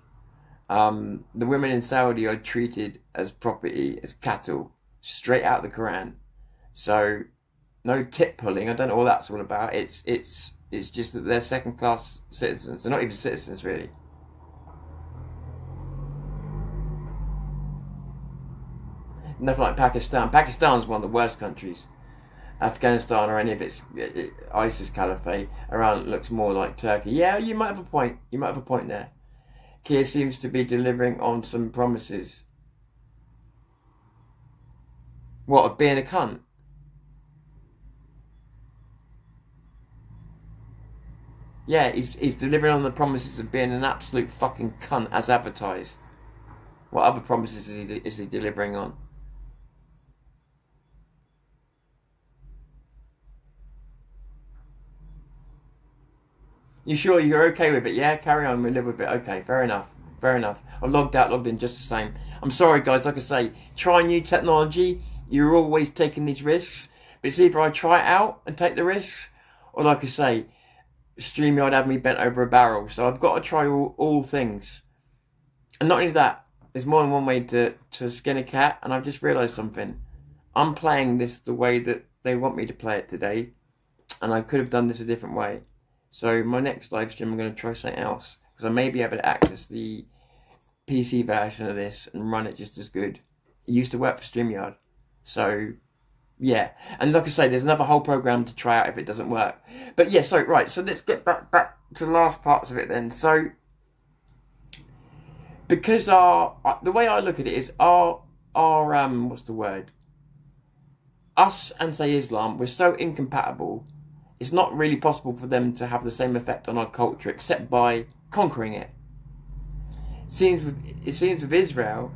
The women in Saudi are treated as property, as cattle, straight out of the Quran. So, no tit pulling. I don't know what that's all about. It's just that they're second-class citizens. They're not even citizens, really. Nothing like Pakistan. Pakistan's one of the worst countries. Afghanistan or any of its ISIS caliphate around looks more like Turkey. Yeah, you might have a point. You might have a point there. Keir seems to be delivering on some promises. What, of being a cunt? Yeah, he's delivering on the promises of being an absolute fucking cunt as advertised. What other promises is he delivering on? You sure you're okay with it? Yeah, carry on, we live with it. Okay, fair enough. Fair enough. I logged out, logged in just the same. I'm sorry guys, like I say, try new technology. You're always taking these risks. But it's either I try it out and take the risks, or like I say, StreamYard had me bent over a barrel. So I've got to try all things. And not only that, there's more than one way to skin a cat, and I've just realised something. I'm playing this the way that they want me to play it today, and I could have done this a different way. So my next live stream, I'm going to try something else, because I may be able to access the PC version of this and run it just as good. It used to work for StreamYard. So, yeah. And like I say, there's another whole program to try out if it doesn't work. But yeah, so, right, so let's get back to the last parts of it then. So, because the way I look at it is what's the word? Us and, say, Islam, we're so incompatible. It's not really possible for them to have the same effect on our culture, except by conquering it. It seems with Israel,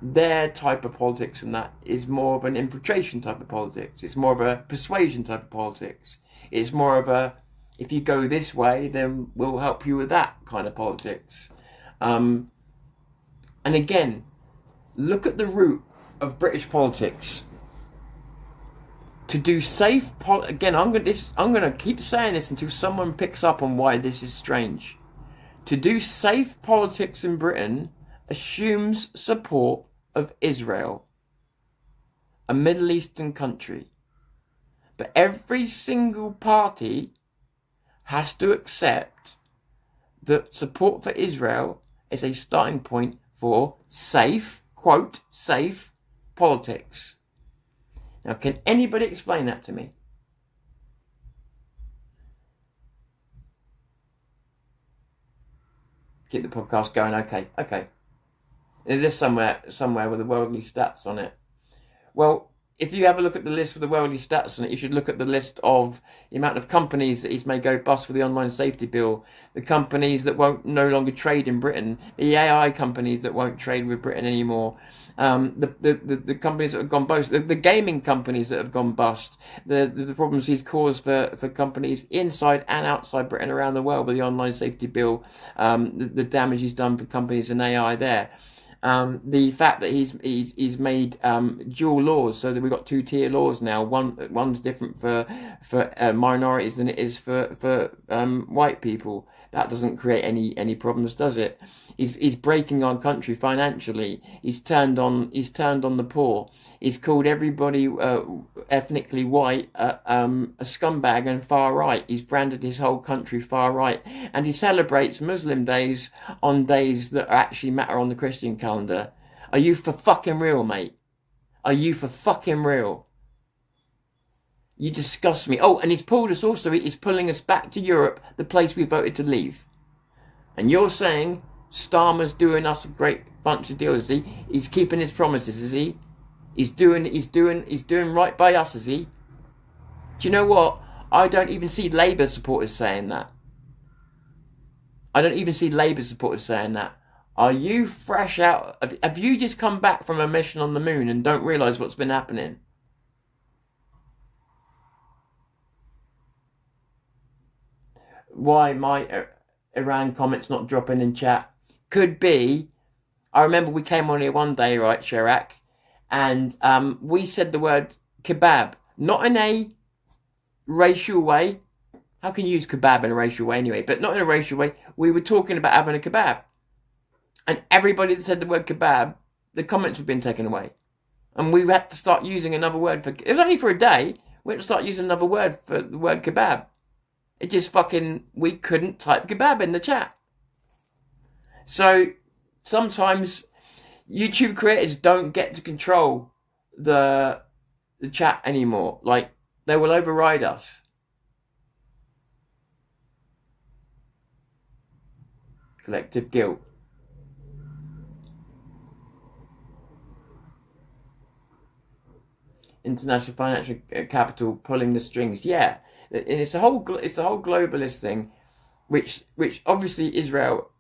their type of politics and that is more of an infiltration type of politics. It's more of a persuasion type of politics. It's more of a, if you go this way, then we'll help you with that kind of politics. And again, look at the root of British politics. To do safe again, I'm going to keep saying this until someone picks up on why this is strange. To do safe politics in Britain assumes support of Israel, a Middle Eastern country. But every single party has to accept that support for Israel is a starting point for safe, quote, safe politics. Now, can anybody explain that to me? Keep the podcast going. Okay. There's somewhere with the worldly stats on it. Well, if you have a look at the list with the worldly stats on it, you should look at the list of the amount of companies that he's made go bust for the online safety bill, the companies that won't no longer trade in Britain, the AI companies that won't trade with Britain anymore, the companies that have gone bust, the gaming companies that have gone bust, the problems he's caused for companies inside and outside Britain around the world with the online safety bill, the damage he's done for companies in AI there. The fact that he's made dual laws, so that we've got two-tier laws now. One's different for minorities than it is for white people. That doesn't create any problems, does it? He's breaking our country financially. He's turned on the poor. He's called everybody ethnically white a scumbag and far right. He's branded his whole country far right, and he celebrates Muslim days on days that actually matter on the Christian calendar. Are you for fucking real, mate? Are you for fucking real? You disgust me. Oh, and he's pulled us also. He's pulling us back to Europe, the place we voted to leave. And you're saying Starmer's doing us a great bunch of deals, is he? He's keeping his promises, is he? He's doing right by us, is he? Do you know what? I don't even see Labour supporters saying that. I don't even see Labour supporters saying that. Are you fresh out? Have you just come back from a mission on the moon and don't realise what's been happening? Why my Iran comments not dropping in chat? Could be. I remember we came on here one day, right, Chirac? And we said the word kebab, not in a racial way. How can you use kebab in a racial way anyway? But not in a racial way. We were talking about having a kebab. And everybody that said the word kebab, the comments have been taken away. And we had to start using another word for... It was only for a day. We had to start using another word for the word kebab. It just fucking... We couldn't type kebab in the chat. So, sometimes... YouTube creators don't get to control the chat anymore. Like, they will override us. Collective guilt. International financial capital pulling the strings. Yeah, and it's the whole globalist thing, which obviously Israel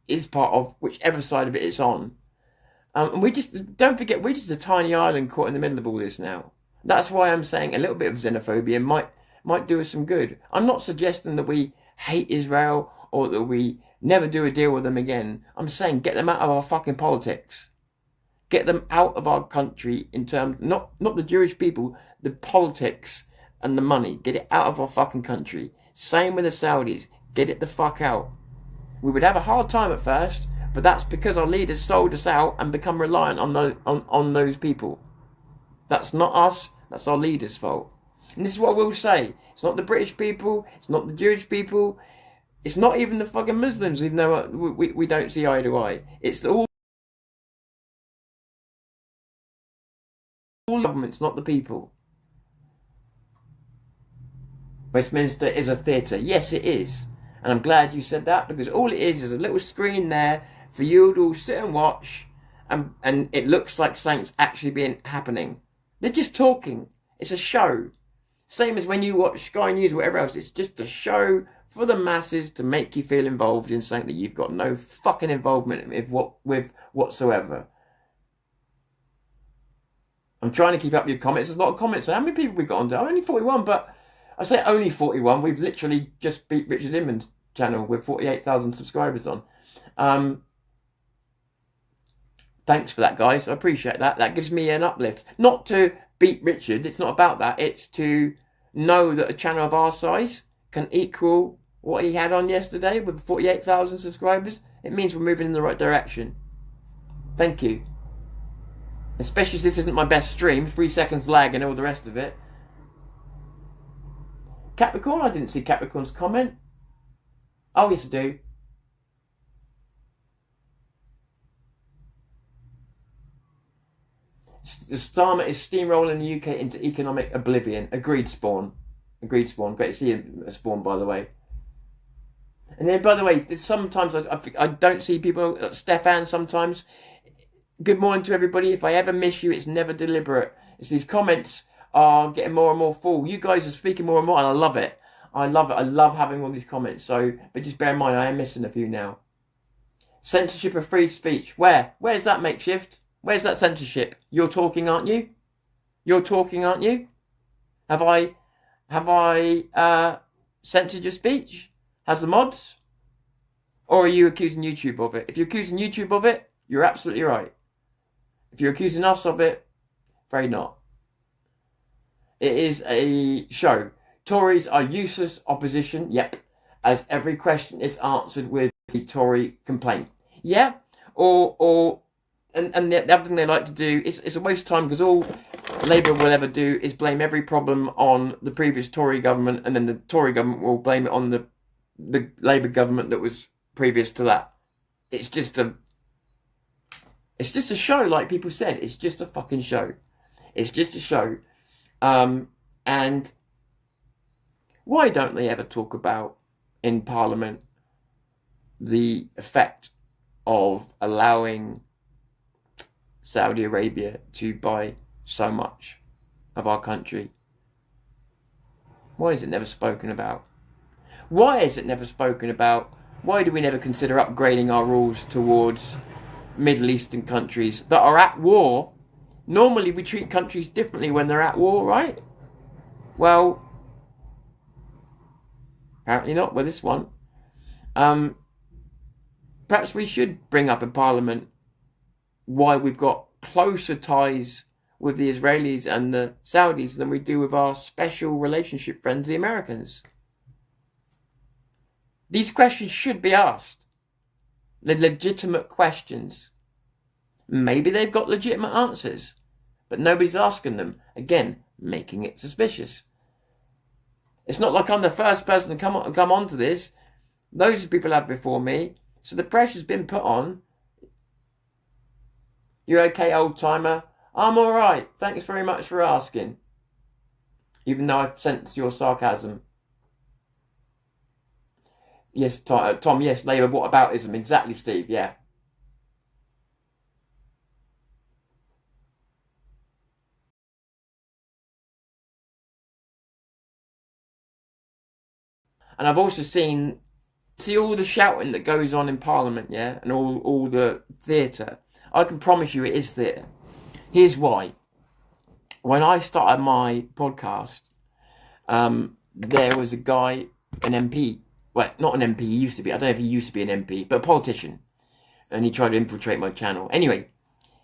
is part of, whichever side of it it's on. And we just, don't forget, we're just a tiny island caught in the middle of all this now. That's why I'm saying a little bit of xenophobia might do us some good. I'm not suggesting that we hate Israel or that we never do a deal with them again. I'm saying get them out of our fucking politics. Get them out of our country in terms, not the Jewish people, the politics and the money. Get it out of our fucking country. Same with the Saudis. Get it the fuck out. We would have a hard time at first, but that's because our leaders sold us out and become reliant on those people. That's not us, that's our leaders' fault. And this is what we'll say. It's not the British people, it's not the Jewish people, it's not even the fucking Muslims, even though we don't see eye to eye. It's all governments, not the people. Westminster is a theatre. Yes, it is. And I'm glad you said that, because all it is a little screen there for you to all sit and watch, and it looks like something's actually happening. They're just talking. It's a show. Same as when you watch Sky News or whatever else. It's just a show for the masses to make you feel involved in something that you've got no fucking involvement with whatsoever. I'm trying to keep up with your comments. There's a lot of comments. So how many people we got on there? I'm only 41, but I say only 41. We've literally just beat Richard Inman's channel with 48,000 subscribers on. Thanks for that, guys. I appreciate that. That gives me an uplift. Not to beat Richard. It's not about that. It's to know that a channel of our size can equal what he had on yesterday with 48,000 subscribers. It means we're moving in the right direction. Thank you. Especially as this isn't my best stream, 3 seconds lag and all the rest of it. Capricorn, I didn't see Capricorn's comment. Oh, yes I do. The Starmer is steamrolling the UK into economic oblivion. Agreed, Spawn. Agreed, Spawn. Great to see you, Spawn, by the way. And then, by the way, sometimes I don't see people. Stefan, sometimes. Good morning to everybody. If I ever miss you, it's never deliberate. It's these comments are getting more and more full. You guys are speaking more and more, and I love it. I love it. I love having all these comments. So, but just bear in mind, I am missing a few now. Censorship of free speech. Where? Where's that, Makeshift? Where's that censorship? You're talking, aren't you? You're talking, aren't you? Have I censored your speech? Has the mods? Or are you accusing YouTube of it? If you're accusing YouTube of it, you're absolutely right. If you're accusing us of it, afraid not. It is a show. Tories are useless opposition. Yep. As every question is answered with the Tory complaint. Yeah. And the other thing they like to do is it's a waste of time, because all Labour will ever do is blame every problem on the previous Tory government, and then the Tory government will blame it on the Labour government that was previous to that. It's just a show, like people said. It's just a fucking show. It's just a show. And why don't they ever talk about in Parliament the effect of allowing Saudi Arabia to buy so much of our country? Why is it never spoken about? Why is it never spoken about? Why do we never consider upgrading our rules towards Middle Eastern countries that are at war? Normally we treat countries differently when they're at war, right? Well, apparently not with this one. Perhaps we should bring up in Parliament why we've got closer ties with the Israelis and the Saudis than we do with our special relationship friends, the Americans. These questions should be asked. The legitimate questions. Maybe they've got legitimate answers, but nobody's asking them. Again, making it suspicious. It's not like I'm the first person to come onto this. Those people have before me. So the pressure's been put on. You okay, old timer? I'm alright. Thanks very much for asking. Even though I've sensed your sarcasm. Yes, Tom, yes, Labour, what aboutism? Exactly, Steve, yeah. And I've also see all the shouting that goes on in Parliament, yeah? And all the theatre. I can promise you it is theatre. Here's why. When I started my podcast, there was a guy, an MP. Well, not an MP, he used to be. I don't know if he used to be an MP, but a politician. And he tried to infiltrate my channel. Anyway,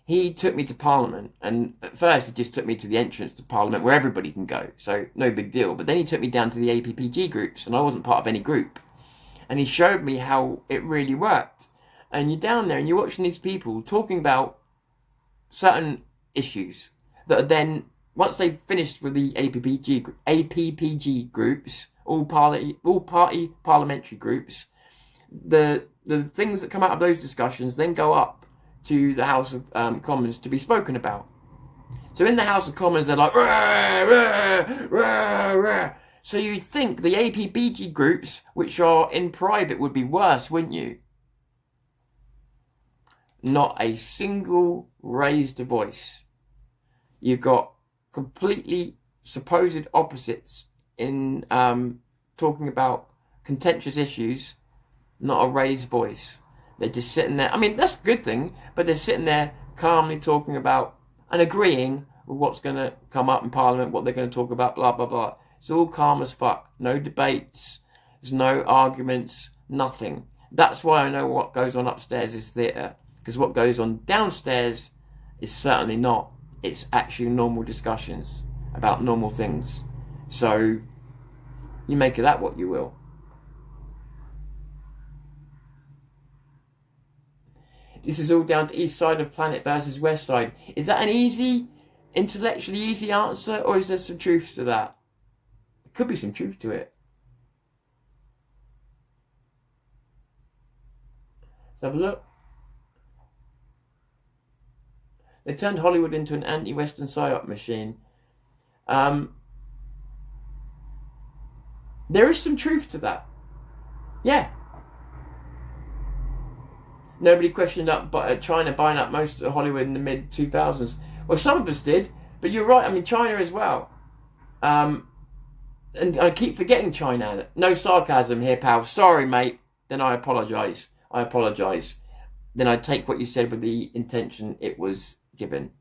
he took me to Parliament. And at first, he just took me to the entrance to Parliament where everybody can go. So, no big deal. But then he took me down to the APPG groups. And I wasn't part of any group. And he showed me how it really worked. And you're down there and you're watching these people talking about certain issues that are then, once they've finished with the APPG groups, all party parliamentary groups, the things that come out of those discussions then go up to the House of Commons to be spoken about. So in the House of Commons, they're like, rah, rah, rah, rah. So you'd think the APPG groups, which are in private, would be worse, wouldn't you? Not a single raised voice. You've got completely supposed opposites in talking about contentious issues, not a raised voice. They're just sitting there. I mean, that's a good thing, but they're sitting there calmly talking about and agreeing with what's going to come up in Parliament, what they're going to talk about, blah, blah, blah. It's all calm as fuck. No debates. There's no arguments. Nothing. That's why I know what goes on upstairs is theatre. Because what goes on downstairs is certainly not. It's actually normal discussions about normal things. So, you make of that what you will. This is all down to east side of planet versus west side. Is that an easy, intellectually easy answer, or is there some truth to that? There could be some truth to it. Let's have a look. They turned Hollywood into an anti-Western psyop machine. There is some truth to that. Yeah. Nobody questioned China buying up most of Hollywood in the mid-2000s. Well, some of us did, but you're right. I mean, China as well. And I keep forgetting China. No sarcasm here, pal. Sorry, mate. Then I apologise. Then I take what you said with the intention it was given.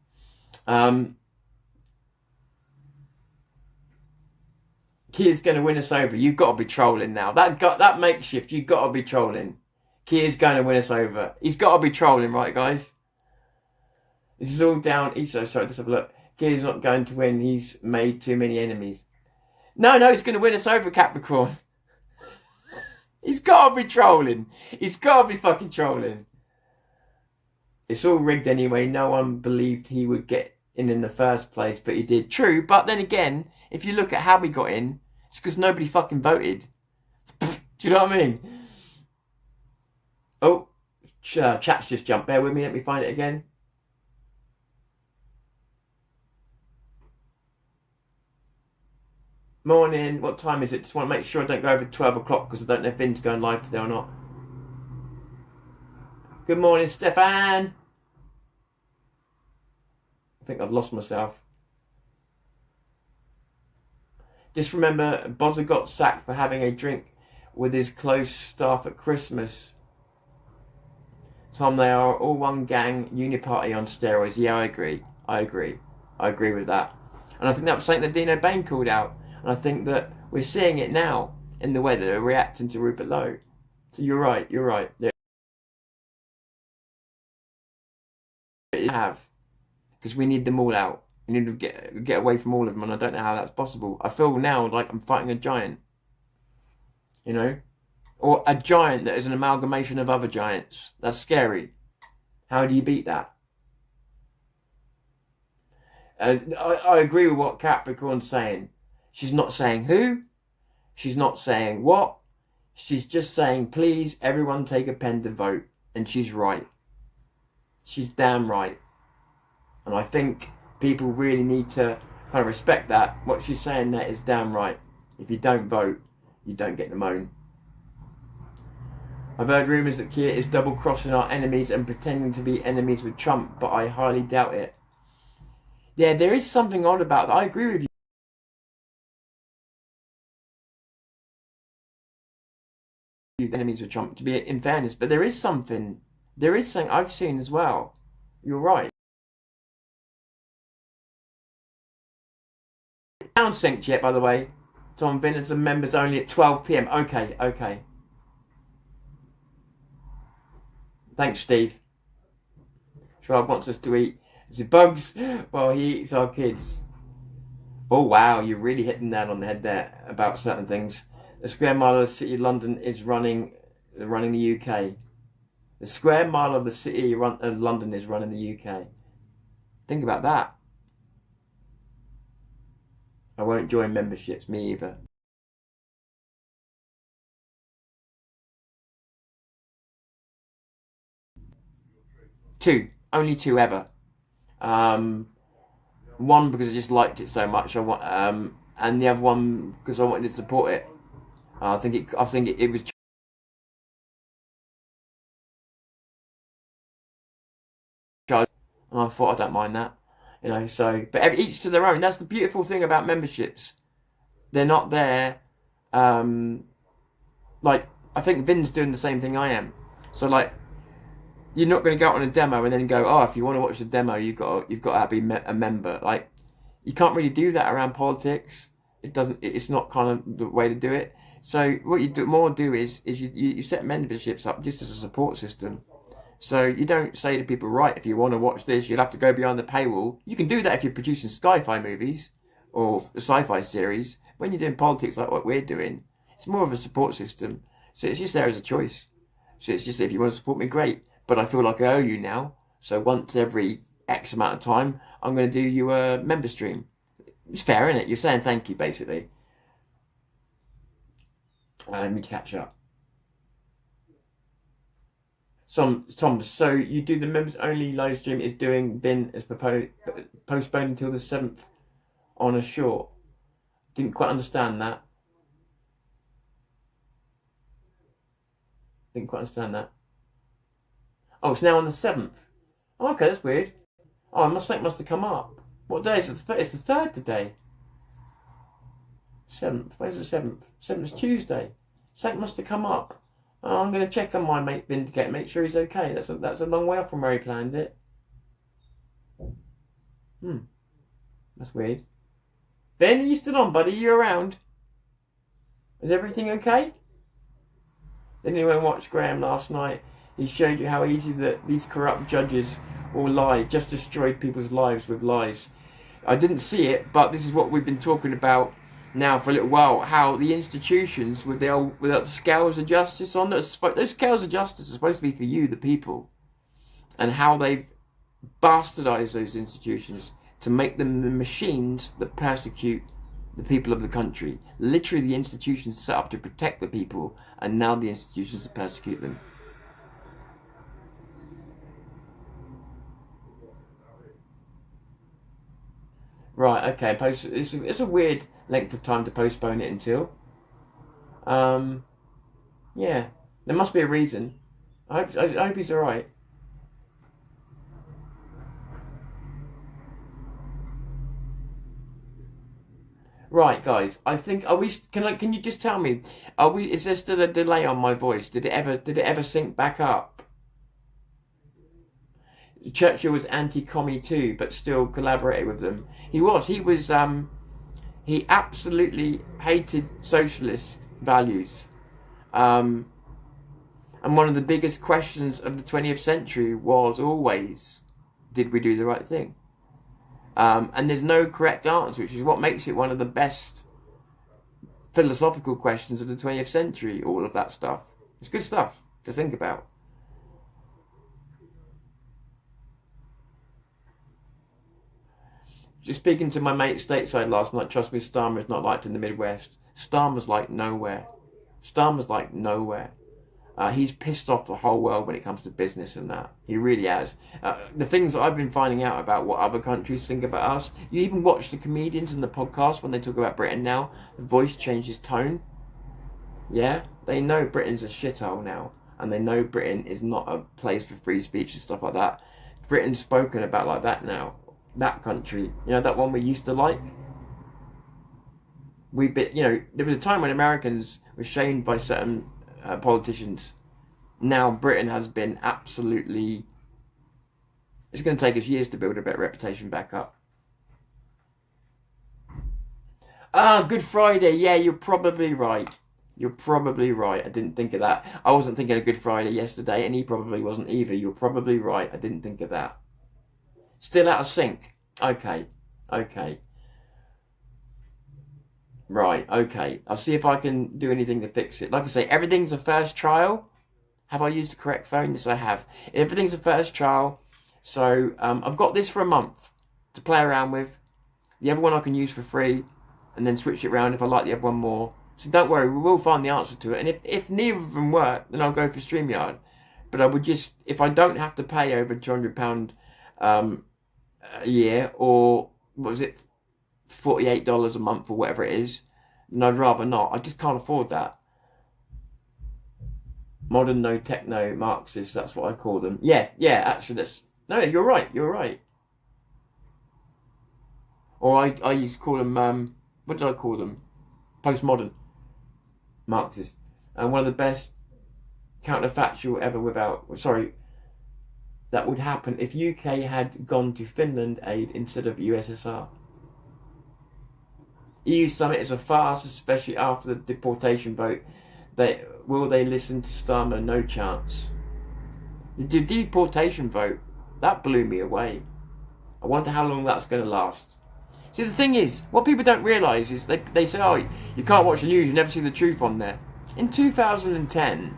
Kia's going to win us over. You've got to be trolling now. That makeshift, you've got to be trolling. Kia's going to win us over. He's got to be trolling, right, guys? This is all down. Sorry, let's have a look. Kia's not going to win. He's made too many enemies. No, he's going to win us over, Capricorn. He's got to be trolling. He's got to be fucking trolling. It's all rigged anyway. No one believed he would get in the first place, but he did. True, but then again, if you look at how we got in, it's because nobody fucking voted. Do you know what I mean? Oh, chat's just jumped. Bear with me. Let me find it again. Morning. What time is it? Just want to make sure I don't go over 12 o'clock because I don't know if Vin's going live today or not. Good morning, Stefan. I think I've lost myself. Just remember, Bozza got sacked for having a drink with his close staff at Christmas. Tom, they are all one gang, uniparty on steroids. Yeah, I agree with that. And I think that was something that Dino Bain called out. And I think that we're seeing it now in the way that they're reacting to Rupert Lowe. So you're right. Yeah. Because we need them all out. We need to get away from all of them, and I don't know how that's possible. I feel now like I'm fighting a giant. You know? Or a giant that is an amalgamation of other giants. That's scary. How do you beat that? I agree with what Capricorn's saying. She's not saying who. She's not saying what. She's just saying, please, everyone take a pen to vote. And she's right. She's damn right. And I think people really need to kind of respect that. What she's saying there is damn right. If you don't vote, you don't get the moan. I've heard rumours that Kia is double-crossing our enemies and pretending to be enemies with Trump, but I highly doubt it. Yeah, there is something odd about that. I agree with you. Enemies with Trump, to be in fairness, but there is something I've seen as well. You're right. Sound synced yet, by the way? Tom Vinners and members only at 12 p.m. Okay. Thanks, Steve. Shrub wants us to eat. Is it bugs? Well, he eats our kids. Oh, wow, you're really hitting that on the head there about certain things. The square mile of the City of London is running the UK. The square mile of the City of London is running the UK. Think about that. I won't join memberships, me either. Only two ever. One because I just liked it so much. And the other one because I wanted to support it. I think it was. And I thought, I don't mind that, you know. So, but each to their own. That's the beautiful thing about memberships. They're not there. Like I think Vin's doing the same thing I am. So like, you're not going to go out on a demo and then go, oh, if you want to watch the demo, you've got to be a member. Like, you can't really do that around politics. It's not kind of the way to do it. So what you do is you set memberships up just as a support system. So you don't say to people, right, if you want to watch this, you'll have to go behind the paywall. You can do that if you're producing sci-fi movies or sci-fi series. When you're doing politics like what we're doing, it's more of a support system. So it's just there as a choice. So it's just, if you want to support me, great. but I feel like I owe you now. So once every X amount of time, I'm going to do you a member stream. It's fair, isn't it? You're saying thank you, basically. Let me catch up. Tom, so you do the members only live stream is been as postponed until the 7th on a short. Didn't quite understand that. Didn't quite understand that. Oh, it's now on the 7th. Oh, okay, that's weird. Oh, must have come up. What day is it? It's the 3rd today. 7th. Where's the 7th? 7th is Tuesday. Something must have come up. Oh, I'm going to check on my mate Vindicate, make sure he's okay. That's a long way off from where he planned it. That's weird. Ben, are you still on, buddy? You around? Is everything okay? Did anyone watch Graham last night? He showed you how easy that these corrupt judges will lie, just destroyed people's lives with lies. I didn't see it, but this is what we've been talking about now for a little while, how the institutions with the scales of justice on, those scales of justice are supposed to be for you, the people, and how they've bastardized those institutions to make them the machines that persecute the people of the country. Literally, the institutions set up to protect the people, and now the institutions persecute them. Right, okay, it's a weird length of time to postpone it until. Yeah, there must be a reason. I hope he's alright. Right, guys, I think, can you just tell me, is there still a delay on my voice? Did it ever sync back up? Churchill was anti-commie too, but still collaborated with them. He absolutely hated socialist values. And one of the biggest questions of the 20th century was always, did we do the right thing? And there's no correct answer, which is what makes it one of the best philosophical questions of the 20th century, all of that stuff. It's good stuff to think about. Just speaking to my mate stateside last night, trust me, Starmer's not liked in the Midwest. Starmer's like nowhere. Starmer's like nowhere. He's pissed off the whole world when it comes to business and that. He really has. The things that I've been finding out about what other countries think about us. You even watch the comedians in the podcast when they talk about Britain now. The voice changes tone. Yeah? They know Britain's a shithole now. And they know Britain is not a place for free speech and stuff like that. Britain's spoken about like that now. That country. You know, that one we used to like? There was a time when Americans were shamed by certain politicians. Now Britain has been absolutely... It's going to take us years to build a better reputation back up. Good Friday. Yeah, you're probably right. You're probably right. I didn't think of that. I wasn't thinking of Good Friday yesterday, and he probably wasn't either. You're probably right. I didn't think of that. Still out of sync. Okay. Right, okay. I'll see if I can do anything to fix it. Like I say, everything's a first trial. Have I used the correct phone? Yes, I have. Everything's a first trial. So I've got this for a month to play around with. The other one I can use for free and then switch it around if I like the other one more. So don't worry, we will find the answer to it. And if neither of them work, then I'll go for StreamYard. But I would just, if I don't have to pay over £200 a year, or what was it, $48 a month or whatever it is, and I'd rather not. I just can't afford that. Modern no techno Marxists, that's what I call them. Yeah, actually you're right. Or I used to call them, what did I call them? Postmodern Marxists. And one of the best counterfactual ever that would happen if UK had gone to Finland aid instead of USSR. EU summit is a farce, especially after the deportation vote. Will they listen to Starmer? No chance. The deportation vote, that blew me away. I wonder how long that's going to last. See, the thing is, what people don't realise is they say, oh, you can't watch the news, you never see the truth on there. In 2010,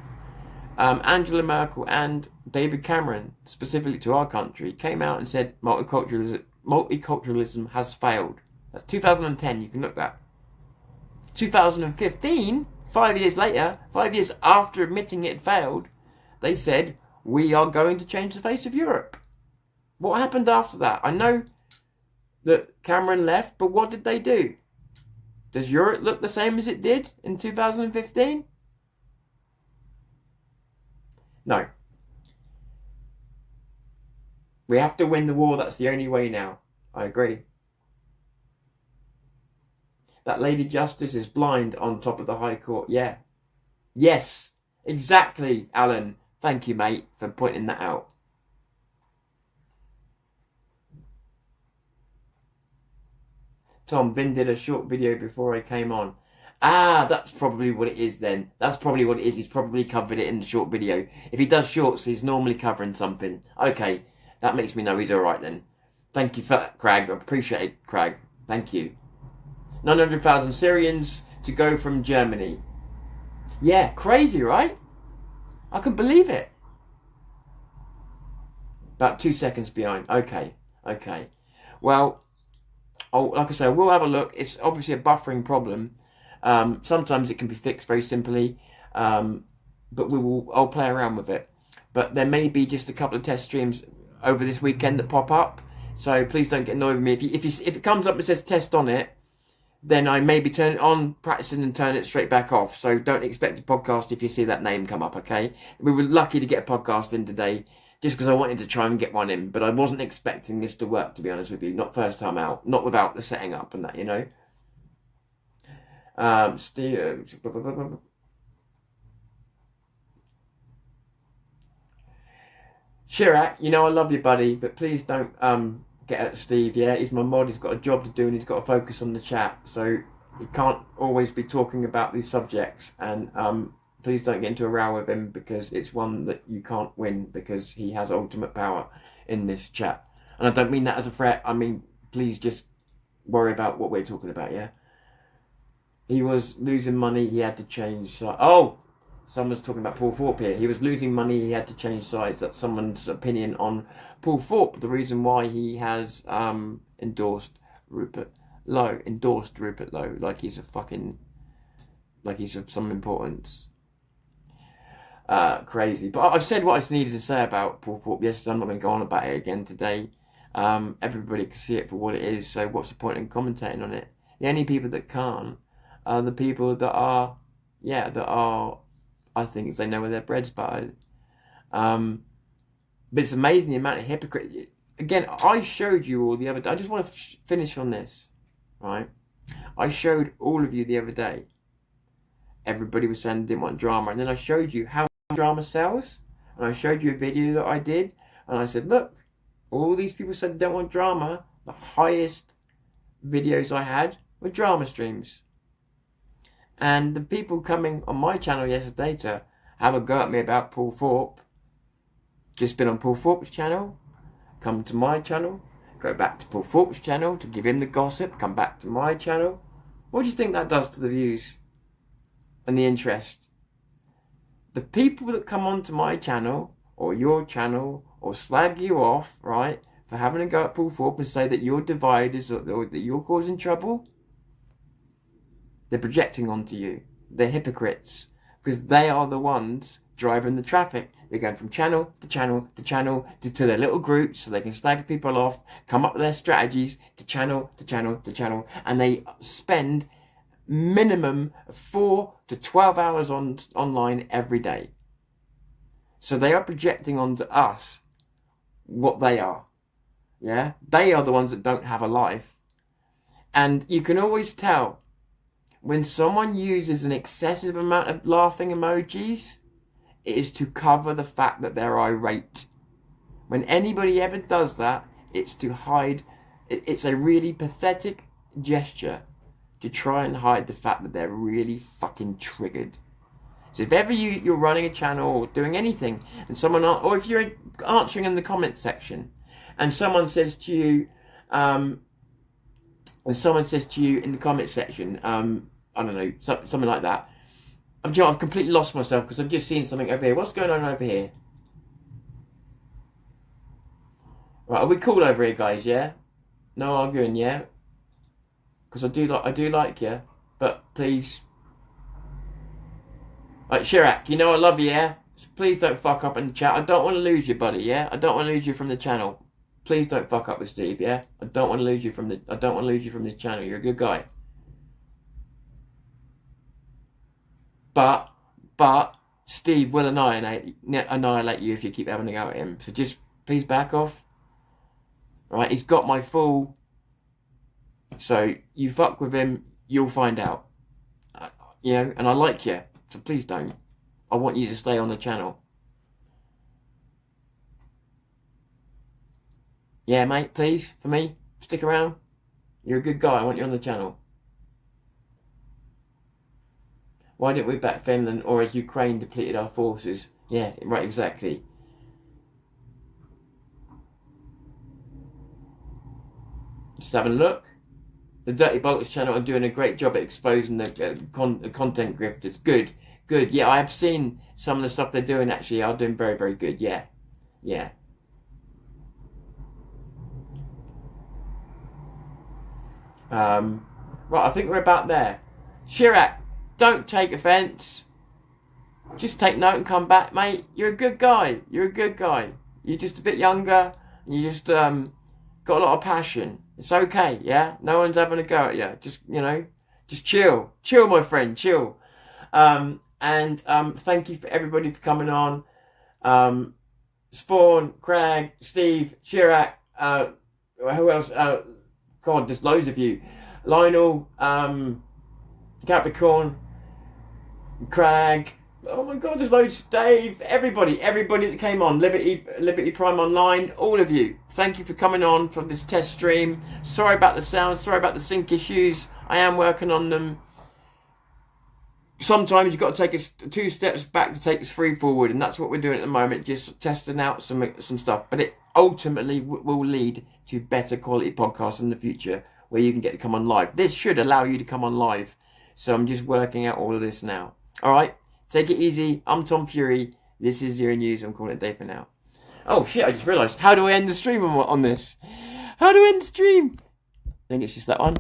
Angela Merkel and David Cameron, specifically to our country, came out and said multiculturalism has failed. That's 2010, you can look that. 2015, 5 years later, 5 years after admitting it had failed, they said, we are going to change the face of Europe. What happened after that? I know that Cameron left, but what did they do? Does Europe look the same as it did in 2015? No. We have to win the war. That's the only way now. I agree. That Lady Justice is blind on top of the High Court. Yeah. Yes. Exactly, Alan. Thank you, mate, for pointing that out. Tom, Vin did a short video before I came on. Ah, that's probably what it is then. That's probably what it is. He's probably covered it in the short video. If he does shorts, he's normally covering something. Okay, that makes me know he's alright then. Thank you for that, Crag. I appreciate it, Crag. Thank you. 900,000 Syrians to go from Germany. Yeah, crazy, right? I can believe it. About 2 seconds behind. Okay. Well, like I say, we'll have a look. It's obviously a buffering problem. Sometimes it can be fixed very simply, but I'll play around with it. But there may be just a couple of test streams over this weekend that pop up, so please don't get annoyed with me. If it comes up and says test on it, then I maybe turn it on, practicing, and turn it straight back off. So don't expect a podcast if you see that name come up, okay? We were lucky to get a podcast in today, just because I wanted to try and get one in, but I wasn't expecting this to work, to be honest with you. Not first time out, not without the setting up and that, you know. Chirac, you know I love you, buddy, but please don't get at Steve. Yeah, he's my mod. He's got a job to do and he's got to focus on the chat, so he can't always be talking about these subjects. And please don't get into a row with him, because it's one that you can't win, because he has ultimate power in this chat. And I don't mean that as a threat. I mean, please just worry about what we're talking about. Yeah. He was losing money, he had to change sides. Oh, someone's talking about Paul Thorpe here. He was losing money, he had to change sides. That's someone's opinion on Paul Thorpe. The reason why he has endorsed Rupert Lowe, like he's a fucking, like he's of some importance. Crazy. But I've said what I needed to say about Paul Thorpe yesterday. I'm not going to go on about it again today. Everybody can see it for what it is, so what's the point in commentating on it? The only people that can't are the people that are, I think they know where their bread's buttered. But it's amazing the amount of hypocrite. Again, I showed you all the other day. I just want to finish on this, right? I showed all of you the other day. Everybody was saying they didn't want drama. And then I showed you how drama sells. And I showed you a video that I did. And I said, look, all these people said they don't want drama. The highest videos I had were drama streams. And the people coming on my channel yesterday to have a go at me about Paul Thorpe, just been on Paul Thorpe's channel, come to my channel, go back to Paul Thorpe's channel to give him the gossip, come back to my channel. What do you think that does to the views and the interest? The people that come onto my channel or your channel or slag you off, right, for having a go at Paul Thorpe and say that you're divided or that you're causing trouble, they're projecting onto you. They're hypocrites, because they are the ones driving the traffic. They're going from channel to channel to channel to their little groups so they can stagger people off, come up with their strategies to channel to channel to channel, and they spend minimum 4 to 12 hours online every day. So they are projecting onto us what they are. Yeah? They are the ones that don't have a life. And you can always tell when someone uses an excessive amount of laughing emojis, it is to cover the fact that they're irate. When anybody ever does that, it's to hide. It's a really pathetic gesture to try and hide the fact that they're really fucking triggered. So if ever you're running a channel or doing anything, and someone, or if you're answering in the comment section, and someone says to you, in the comment section, I don't know, something like that. I've completely lost myself because I've just seen something over here. What's going on over here? Right, are we cool over here, guys? Yeah, no arguing. Yeah, because I do like you, but please, like Chirac, you know I love you. Yeah, just please don't fuck up in the chat. I don't want to lose you, buddy. Yeah, I don't want to lose you from the channel. Please don't fuck up with Steve. Yeah, I don't want to lose you from the channel. You're a good guy. But Steve will annihilate you if you keep having a go at him. So just please back off. Right, he's got my full. So you fuck with him, you'll find out. You know, and I like you, so please don't. I want you to stay on the channel. Yeah, mate, please, for me, stick around. You're a good guy. I want you on the channel. Why didn't we back Finland, or has Ukraine depleted our forces? Yeah, right, exactly. Just having a look. The Dirty Bolts channel are doing a great job at exposing the content grifters. Good. Yeah, I have seen some of the stuff they're doing, actually. Are doing very, very good. Yeah. Right, I think we're about there. Chirac, don't take offence. Just take note and come back, mate. You're a good guy. You're just a bit younger. You just got a lot of passion. It's okay, yeah? No one's having a go at you. Just, just chill. Chill, my friend, chill. Thank you for everybody for coming on. Spawn, Craig, Steve, Chirac, who else? God, there's loads of you. Lionel, Capricorn, Craig. Oh my God, there's loads. Dave, everybody that came on. Liberty Prime Online, all of you. Thank you for coming on for this test stream. Sorry about the sound. Sorry about the sync issues. I am working on them. Sometimes you've got to take us 2 steps back to take us 3 forward, and that's what we're doing at the moment. Just testing out some stuff. But it ultimately will lead to better quality podcasts in the future, where you can get to come on live. This should allow you to come on live. So I'm just working out all of this now. All right. Take it easy. I'm Tom Fury. This is Zero News. I'm calling it a day for now. Oh shit, I just realised. How do I end the stream on this? How do I end the stream? I think it's just that one.